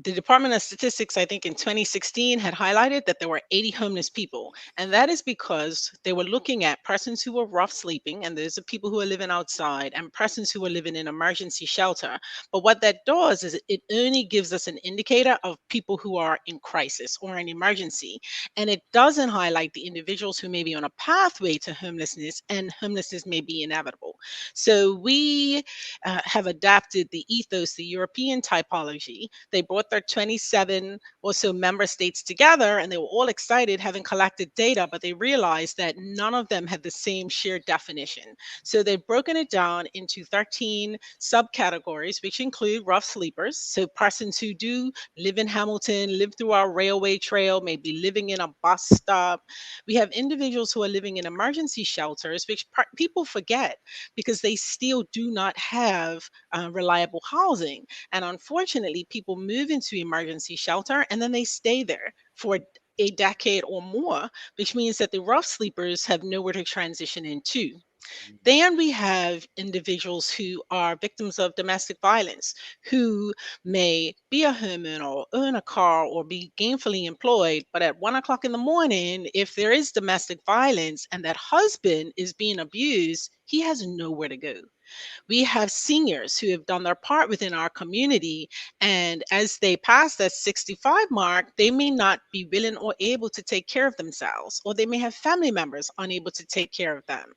the Department of Statistics, I think in 2016, had highlighted that there were 80 homeless people. And that is because they were looking at persons who were rough sleeping, and those are people who are living outside, and persons who are living in emergency shelter. But what that does is it only gives us an indicator of people who are in crisis or in emergency. And it doesn't highlight the individuals who may be on a pathway to homelessness, and homelessness may be inevitable. So we have adapted the ethos, the European typology. They brought their 27 or so member states together, and they were all excited, having collected data, but they realized that none of them had the same shared definition. So they've broken it down into 13 subcategories, which include rough sleepers. So persons who do live in Hamilton, live through our railway trail, maybe living in a bus stop. We have individuals who are living in emergency shelters, which people forget because they still do not have reliable housing. And unfortunately, people move into emergency shelter and then they stay there for a decade or more, which means that the rough sleepers have nowhere to transition into. Then we have individuals who are victims of domestic violence, who may be a homeowner or own a car or be gainfully employed, but at 1 o'clock in the morning, if there is domestic violence and that husband is being abused, he has nowhere to go. We have seniors who have done their part within our community, and as they pass that 65 mark, they may not be willing or able to take care of themselves, or they may have family members unable to take care of them.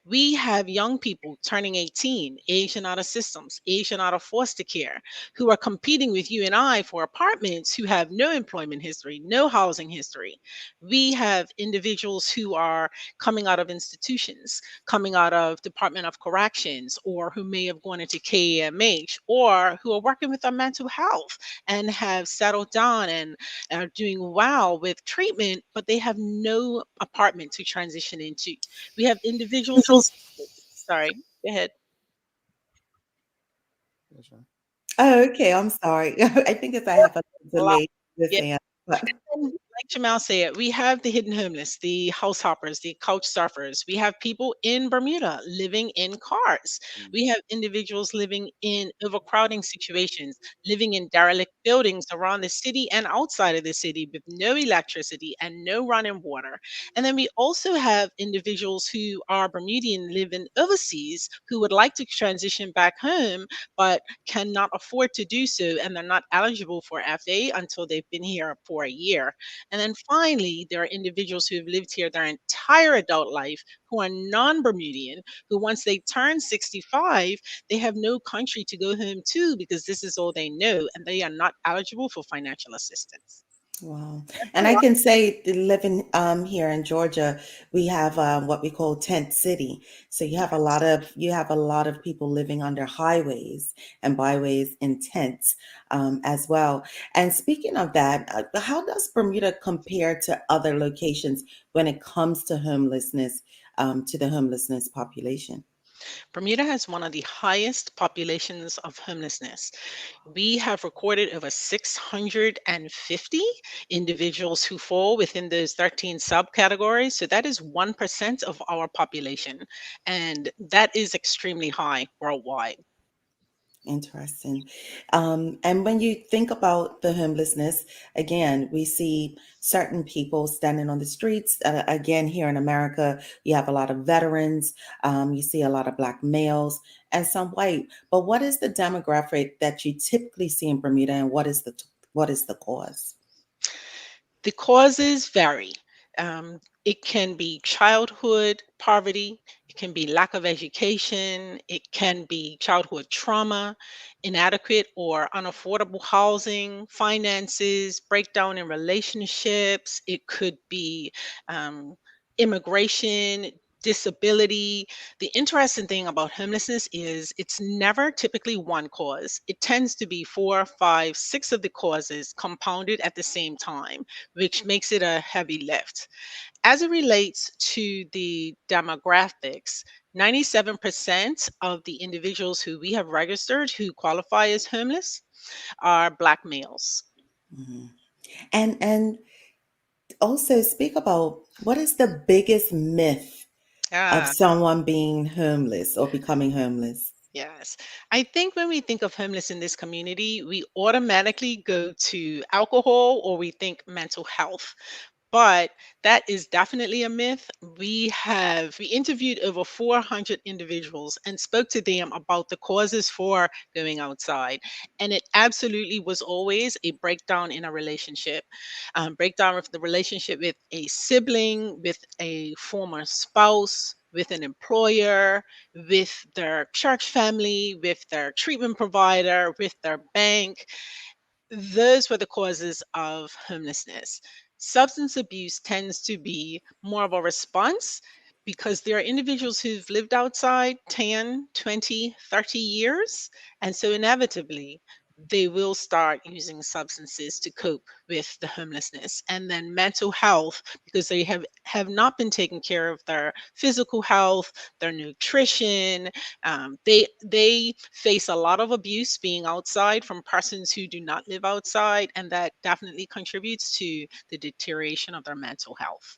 We have young people turning 18, aging out of systems, aging out of foster care, who are competing with you and I for apartments, who have no employment history, no housing history. We have individuals who are coming out of institutions, coming out of Department of Corrections, or who may have gone into KAMH, or who are working with our mental health and have settled down and are doing well with treatment, but they have no apartment to transition into. We have individuals. Sorry, go ahead. Oh, okay. I'm sorry. I think it's I have a A lot. delay this Yeah. end, but Like Jamal said, we have the hidden homeless, the house hoppers, the couch surfers. We have people in Bermuda living in cars. We have individuals living in overcrowding situations, living in derelict buildings around the city and outside of the city with no electricity and no running water. And then we also have individuals who are Bermudian, living overseas, who would like to transition back home, but cannot afford to do so. And they're not eligible for FA until they've been here for a year. And then finally, there are individuals who have lived here their entire adult life, who are non Bermudian, who once they turn 65, they have no country to go home to because this is all they know, and they are not eligible for financial assistance. wow. That's And a I lot. can say that living here in Georgia, we have what we call tent city. So you have a lot of people living under highways and byways in tents as well. And speaking of that, how does Bermuda compare to other locations when it comes to homelessness, to the homelessness population? Bermuda has one of the highest populations of homelessness. We have recorded over 650 individuals who fall within those 13 subcategories. So that is 1% of our population. And that is extremely high worldwide. Interesting. And when you think about the homelessness, again, we see certain people standing on the streets. Again, here in America, you have a lot of veterans, you see a lot of Black males, and some white. But what is the demographic that you typically see in Bermuda, and what is the cause? The causes vary. It can be childhood poverty, it can be lack of education, it can be childhood trauma, inadequate or unaffordable housing, finances, breakdown in relationships. It could be um, immigration, disability. The interesting thing about homelessness is it's never typically one cause. It tends to be four, five, six of the causes compounded at the same time, which makes it a heavy lift. As it relates to the demographics, 97% of the individuals who we have registered who qualify as homeless are Black males. Mhm. And also speak about what is the biggest myth of Ah, someone being homeless or becoming homeless? yes. I think when we think of homeless in this community, we automatically go to alcohol or we think mental health. But that is definitely a myth. We interviewed over 400 individuals and spoke to them about the causes for going outside. And it absolutely was always a breakdown in a relationship. Breakdown of the relationship with a sibling, with a former spouse, with an employer, with their church family, with their treatment provider, with their bank. Those were the causes of homelessness. Substance abuse tends to be more of a response because there are individuals who've lived outside 10, 20, 30 years. And so inevitably, they will start using substances to cope with the homelessness. And then mental health, because they have not been taking care of their physical health, their nutrition, they face a lot of abuse being outside from persons who do not live outside, and that definitely contributes to the deterioration of their mental health.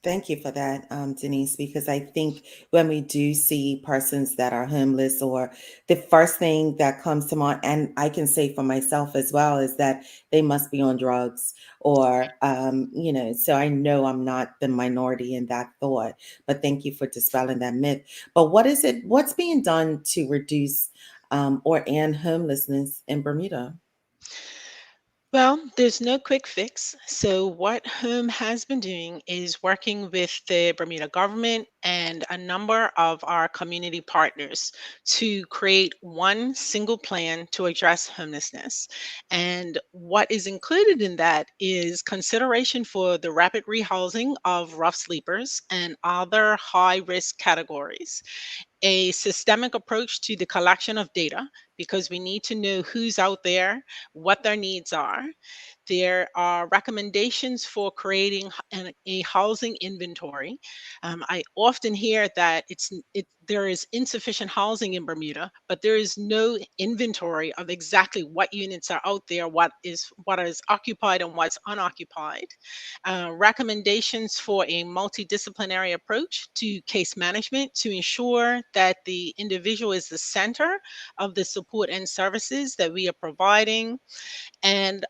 Thank you for that, Denise, because I think when we do see persons that are homeless, or the first thing that comes to mind, and I can say for myself as well, is that they must be on drugs, or, so I know I'm not the minority in that thought. But thank you for dispelling that myth. But what's being done to reduce or end homelessness in Bermuda? Well, there's no quick fix. So, what HOME has been doing is working with the Bermuda government and a number of our community partners to create one single plan to address homelessness. And what is included in that is consideration for the rapid rehousing of rough sleepers and other high risk categories, a systemic approach to the collection of data because we need to know who's out there, what their needs are. There are recommendations for creating a housing inventory. I often hear that there is insufficient housing in Bermuda, but there is no inventory of exactly what units are out there, what is occupied and what's unoccupied. Recommendations for a multidisciplinary approach to case management to ensure that the individual is the center of the support and services that we are providing, and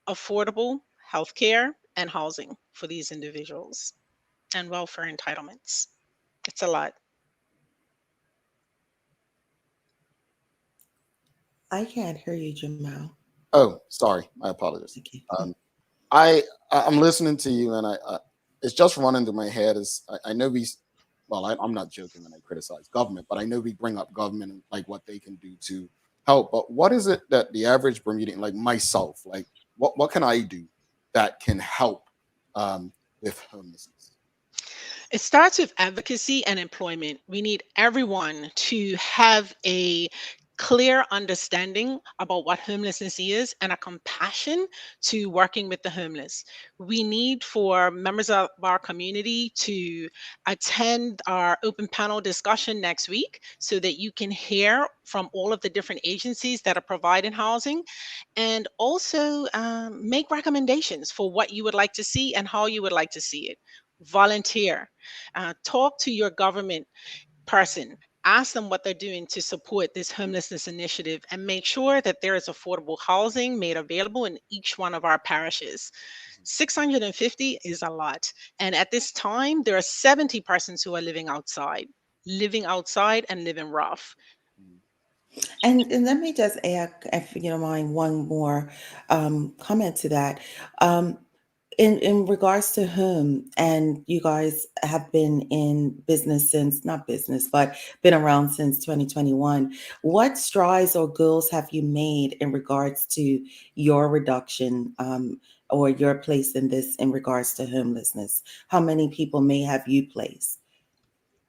affordable healthcare and housing for these individuals, and welfare entitlements. It's a lot. I can't hear you, Jamal. Oh, sorry, my apologies. Okay. I'm listening to you, and it's just running through my head. I know I'm not joking when I criticize government, but I know we bring up government and like what they can do to help. But what is it that the average Bermudian, like myself, like what can I do that can help with homelessness? It starts with advocacy and employment. We need everyone to have a clear understanding about what homelessness is and a compassion to working with the homeless. We need for members of our community to attend our open panel discussion next week so that you can hear from all of the different agencies that are providing housing, and also make recommendations for what you would like to see and how you would like to see it. Volunteer, talk to your government person, ask them what they're doing to support this homelessness initiative, and make sure that there is affordable housing made available in each one of our parishes. 650 is a lot. And at this time, there are 70 persons who are living outside and living rough. And let me just add, if you don't mind, one more comment to that. In regards to whom, and you guys have been in business since, not business, but been around since 2021. What strides or goals have you made in regards to your reduction or your place in this in regards to homelessness? How many people may have you placed?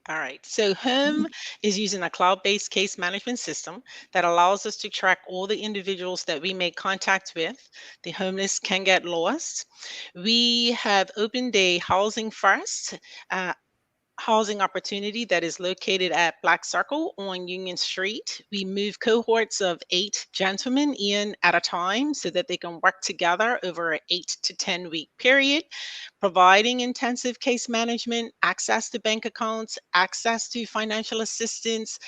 All right. So HOME is using a cloud-based case management system that allows us to track all the individuals that we make contact with. The homeless can get lost. We have opened a housing first. Housing opportunity that is located at Black Circle on Union Street. We move cohorts of 8 gentlemen in at a time so that they can work together over an 8 to 10 week period, providing intensive case management, access to bank accounts, access to financial assistance,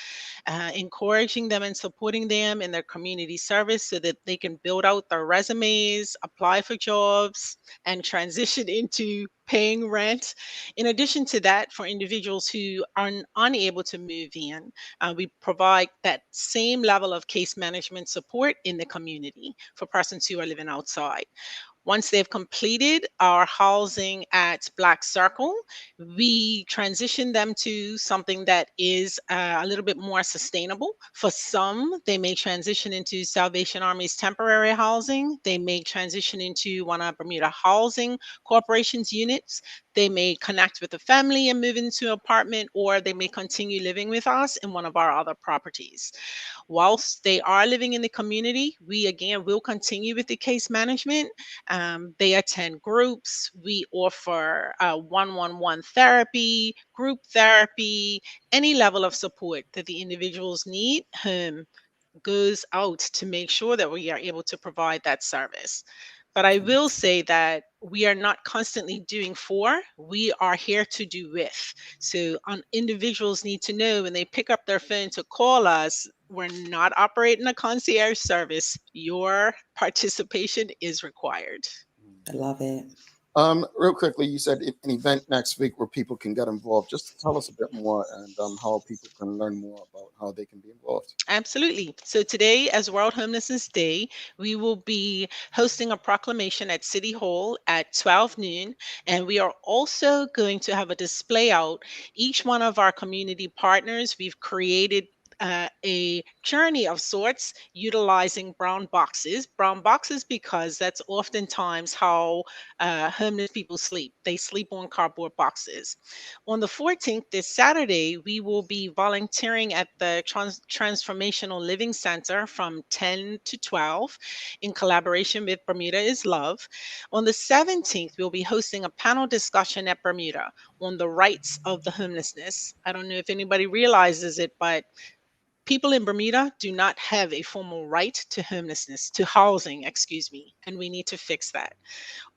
encouraging them and supporting them in their community service so that they can build out their resumes, apply for jobs, and transition into paying rent. In addition to that, for individuals who are unable to move in, we provide that same level of case management support in the community for persons who are living outside. Once they've completed our housing at Black Circle, we transition them to something that is a little bit more sustainable. For some, they may transition into Salvation Army's temporary housing. They may transition into one of Bermuda Housing Corporation's units. They may connect with a family and move into an apartment, or they may continue living with us in one of our other properties. Whilst they are living in the community, we again will continue with the case management. They attend groups. We offer one-on-one therapy, group therapy, any level of support that the individuals need. Goes out to make sure that we are able to provide that service. But I will say that we are not constantly doing for, we are here to do with. So individuals need to know when they pick up their phone to call us, we're not operating a concierge service. Your participation is required. I love it. Real quickly, you said an event next week where people can get involved. Just tell us a bit more and how people can learn more about how they can be involved. Absolutely. So today, as World Homelessness Day, we will be hosting a proclamation at City Hall at 12 noon. And we are also going to have a display out. Each one of our community partners, we've created a journey of sorts utilizing brown boxes. Brown boxes because that's oftentimes how homeless people sleep. They sleep on cardboard boxes. On the 14th, this Saturday, we will be volunteering at the Transformational Living Center from 10 to 12 in collaboration with Bermuda is Love. On the 17th, we'll be hosting a panel discussion at Bermuda on the rights of the homelessness. I don't know if anybody realizes it, but people in Bermuda do not have a formal right to homelessness, to housing, excuse me, and we need to fix that.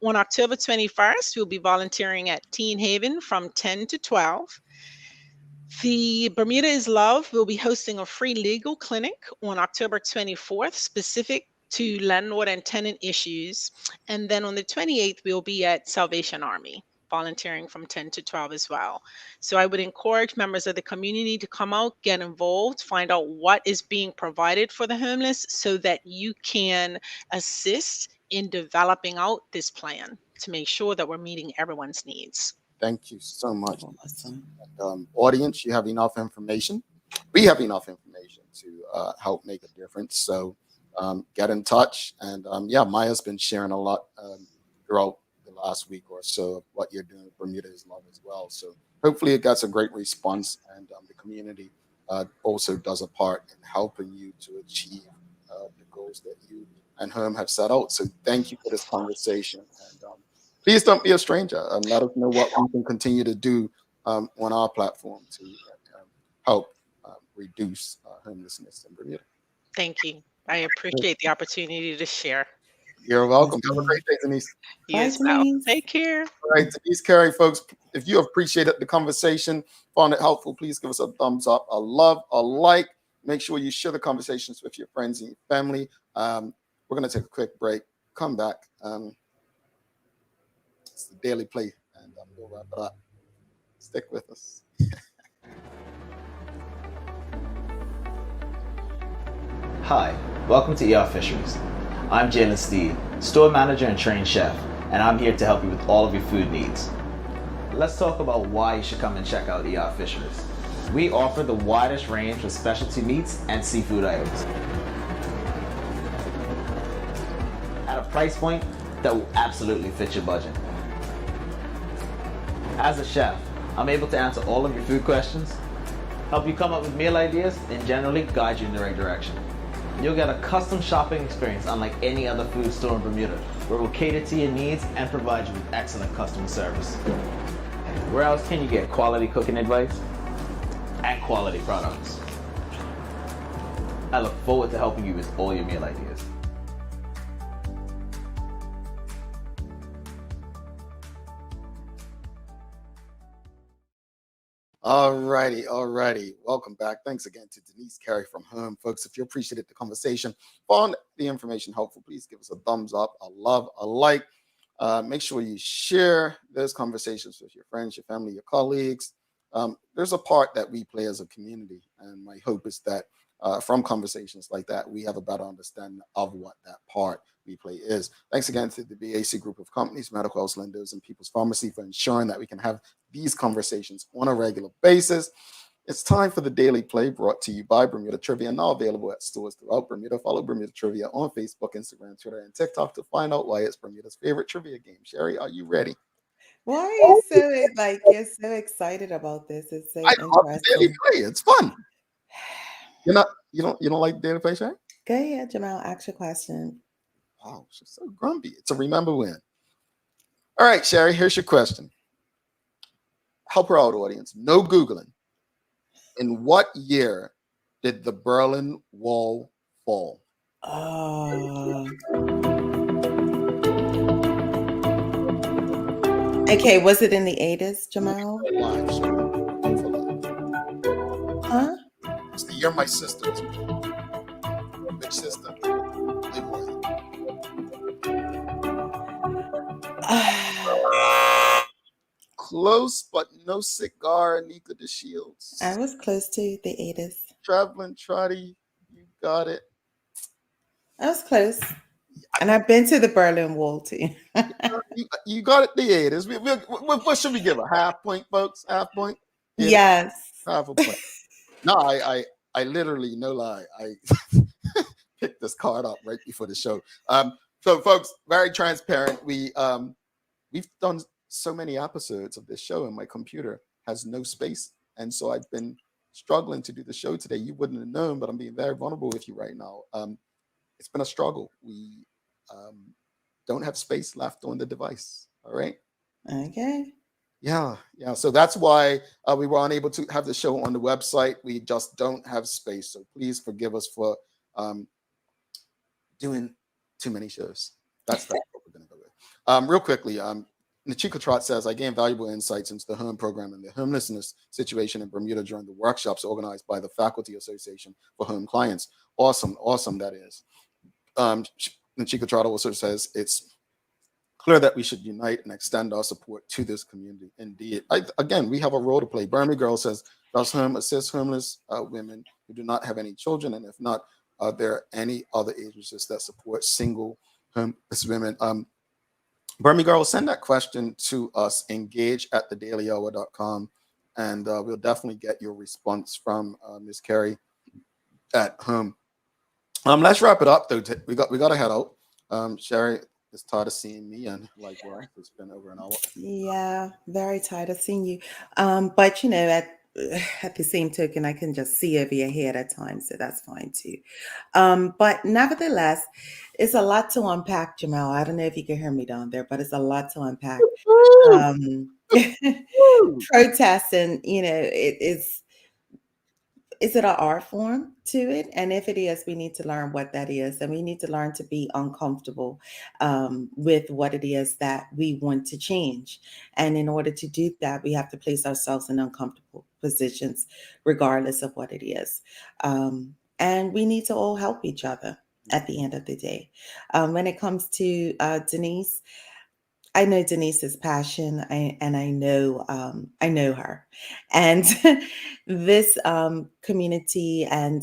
On October 21st, we'll be volunteering at Teen Haven from 10 to 12. The Bermuda is Love will be hosting a free legal clinic on October 24th, specific to landlord and tenant issues. And then on the 28th, we'll be at Salvation Army, volunteering from 10 to 12 as well. So I would encourage members of the community to come out, get involved, find out what is being provided for the homeless so that you can assist in developing out this plan to make sure that we're meeting everyone's needs. Thank you so much. Awesome. And, audience, you have enough information. We have enough information to help make a difference. So get in touch. And yeah, Maya's been sharing a lot throughout the last week or so of what you're doing with Bermuda is Love as well. So hopefully it gets a great response, and the community also does a part in helping you to achieve the goals that you and HOME have set out. So thank you for this conversation. And please don't be a stranger. Let us know what we can continue to do on our platform to help reduce homelessness in Bermuda. Thank you. I appreciate the opportunity to share. You're welcome. Have a great day, Denise. You as well. Take care. All right, Denise Carey, folks. If you appreciated the conversation, found it helpful, please give us a thumbs up, a love, a like. Make sure you share the conversations with your friends and your family. We're going to take a quick break. Come back. It's the Daily Play, and we'll wrap it up. Stick with us. Hi, welcome to ER Fisheries. I'm Jalen Steed, store manager and trained chef, and I'm here to help you with all of your food needs. Let's talk about why you should come and check out ER Fisheries. We offer the widest range of specialty meats and seafood items at a price point that will absolutely fit your budget. As a chef, I'm able to answer all of your food questions, help you come up with meal ideas, and generally guide you in the right direction. You'll get a custom shopping experience unlike any other food store in Bermuda, where we'll cater to your needs and provide you with excellent customer service. Where else can you get quality cooking advice and quality products? I look forward to helping you with all your meal ideas. All righty. Welcome back. Thanks again to Denise Carey from HOME. Folks, if you appreciated the conversation, found the information helpful, please give us a thumbs up, a love, a like. Make sure you share those conversations with your friends, your family, your colleagues. There's a part that we play as a community, and my hope is that from conversations like that, we have a better understanding of what that part we play is. Thanks again to the BAC group of companies, Medical House Lenders, and People's Pharmacy for ensuring that we can have these conversations on a regular basis. It's time for the Daily Play, brought to you by Bermuda Trivia, now available at stores throughout Bermuda. Follow Bermuda Trivia on Facebook, Instagram, Twitter, and TikTok to find out why it's Bermuda's favorite trivia game. Sherry, are you ready? Why are you you're so excited about this? It's so interesting. Love the Daily Play. It's fun. You don't like Daily Play, Sherry? Go ahead, Jamal. Ask your question. Wow, she's so grumpy. It's a remember when. All right, Sherry, here's your question. Help her out, audience. No Googling. In what year did the Berlin Wall fall? Okay, was it in the 80s, Jamal? Huh? It's the year my sister was born. Big sister. It was. Close, but no cigar, Nika de Shields. I was close to the 80s. Traveling Trotty, you got it. I was close. And I've been to the Berlin Wall too. you got it, the 80s. What should we give? A half point, folks? Half point? Yes. Half a point. No, I literally, no lie, I picked this card up right before the show. So folks, very transparent. We've done so many episodes of this show, and my computer has no space, and so I've been struggling to do the show today. You wouldn't have known, but I'm being very vulnerable with you right now. It's been a struggle. We don't have space left on the device. All right. Okay. Yeah. So that's why we were unable to have the show on the website. We just don't have space. So please forgive us for doing too many shows. That's what we're going to go with. Real quickly, Nachika Trot says, I gained valuable insights into the HOME program and the homelessness situation in Bermuda during the workshops organized by the Faculty Association for Home Clients. Awesome, that is. Nachika Trot also says, it's clear that we should unite and extend our support to this community. Indeed. Again, we have a role to play. Bermuda Girl says, does HOME assist homeless women who do not have any children? And if not, are there any other agencies that support single homeless women? Bermuda Girl, send that question to us, engage@thedailyhour.com, and we'll definitely get your response from Ms. Carey at HOME. Let's wrap it up, though. We got to head out. Sherry is tired of seeing me, and likewise, it's been over an hour. Yeah, very tired of seeing you. But at the same token, I can just see over your head at times, so that's fine too. But nevertheless, it's a lot to unpack, Jamal. I don't know if you can hear me down there, but it's a lot to unpack. Protesting, it is is it an art form to it? And if it is, we need to learn what that is. And we need to learn to be uncomfortable with what it is that we want to change. And in order to do that, we have to place ourselves in uncomfortable positions, regardless of what it is. And we need to all help each other at the end of the day. When it comes to Denise, I know Denise's passion, and I know her, and this community and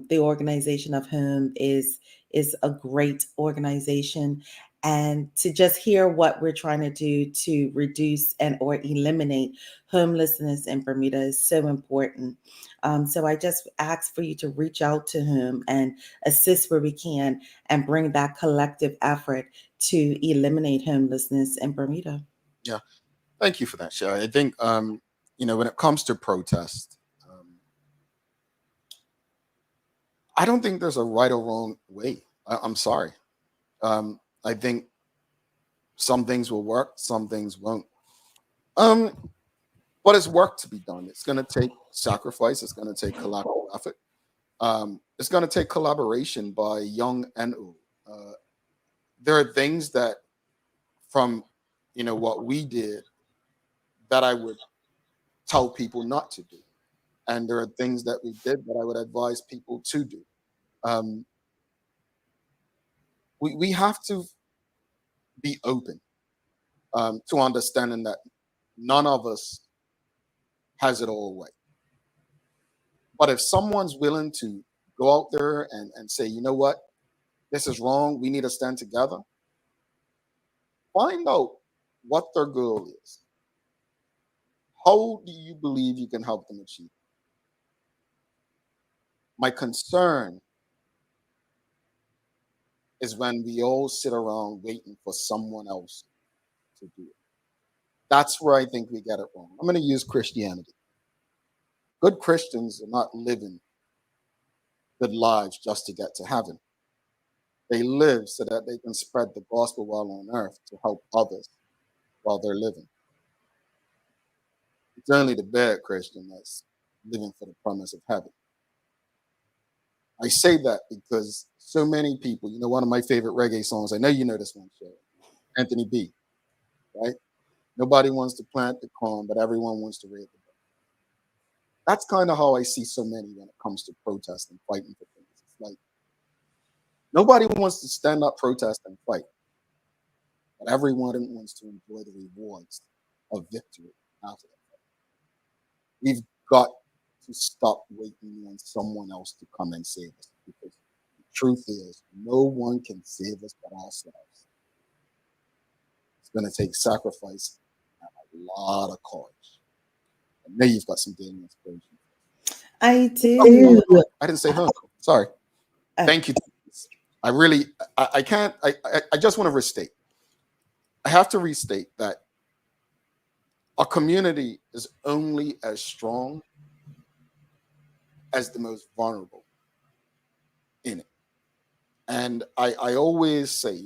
the organization of HOME is a great organization. And to just hear what we're trying to do to reduce and or eliminate homelessness in Bermuda is so important. So I just ask for you to reach out to HOME and assist where we can and bring that collective effort to eliminate homelessness in Bermuda. Yeah, thank you for that, Sherry. I think when it comes to protest, I don't think there's a right or wrong way. I'm sorry. I think some things will work, some things won't. But it's work to be done. It's going to take sacrifice. It's going to take collaborative effort. It's going to take collaboration by young and old. There are things that from what we did that I would tell people not to do, and there are things that we did that I would advise people to do. We have to be open to understanding that none of us has it all right. But if someone's willing to go out there and say, you know what, this is wrong, we need to stand together, find out what their goal is. How do you believe you can help them achieve it? My concern is when we all sit around waiting for someone else to do it. That's where I think we get it wrong. I'm going to use Christianity. Good Christians are not living good lives just to get to heaven. They live so that they can spread the gospel while on earth to help others while they're living. It's only the bad Christian that's living for the promise of heaven. I say that because so many people, one of my favorite reggae songs, I know you know this one, Sherry, Anthony B, right? Nobody wants to plant the corn, but everyone wants to raid the boat. That's kind of how I see so many when it comes to protest and fighting for things. It's like nobody wants to stand up, protest, and fight, but everyone wants to enjoy the rewards of victory after that fight. We've got to stop waiting on someone else to come and save us, because the truth is no one can save us but ourselves. It's going to take sacrifice and a lot of courage. I know you've got some daily inspiration. I do. I didn't say no. Sorry. Thank you. I can't. I just want to restate. I have to restate that our community is only as strong as the most vulnerable in it. And I always say,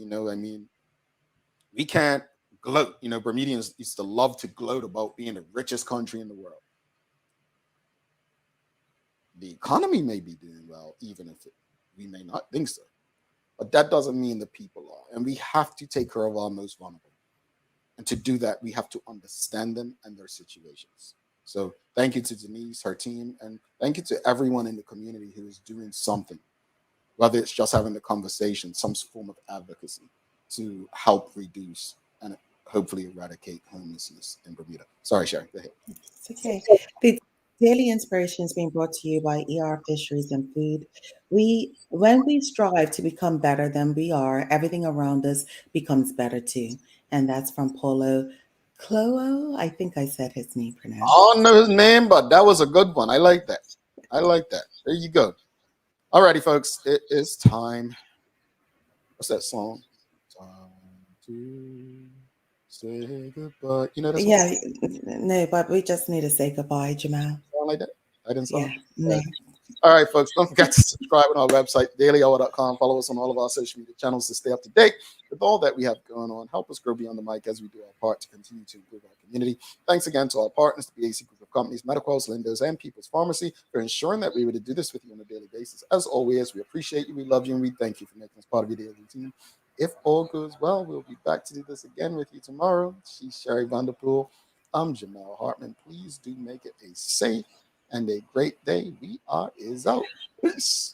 we can't gloat. Bermudians used to love to gloat about being the richest country in the world. The economy may be doing well, even if we may not think so. But that doesn't mean the people are. And we have to take care of our most vulnerable. And to do that, we have to understand them and their situations. So thank you to Denise, her team, and thank you to everyone in the community who is doing something, whether it's just having a conversation, some form of advocacy to help reduce and hopefully eradicate homelessness in Bermuda. Sorry, Sherry, go ahead. It's okay. The daily inspiration is being brought to you by ER Fisheries and Food. When we strive to become better than we are, everything around us becomes better too. And that's from Paulo Cloo. I think I said his name pronounced. I don't know his name, but that was a good one. I like that. There you go. Alrighty, folks. It is time. What's that song? Time to say goodbye. You know that song? Yeah, no, but we just need to say goodbye, Jamal. Sound like that? I didn't sound. Yeah, no. All right, folks. Don't forget to subscribe on our website, dailyhour.com. Follow us on all of our social media channels to stay up to date with all that we have going on. Help us grow beyond the mic as we do our part to continue to improve our community. Thanks again to our partners, the BAC Group of companies, Medicals, Lindos, and People's Pharmacy for ensuring that we were to do this with you on a daily basis. As always, we appreciate you, we love you, and we thank you for making us part of your daily routine. If all goes well, we'll be back to do this again with you tomorrow. She's Sherry Vanderpool. I'm Jamal Hartman. Please do make it a safe and a great day. We are is out. Peace.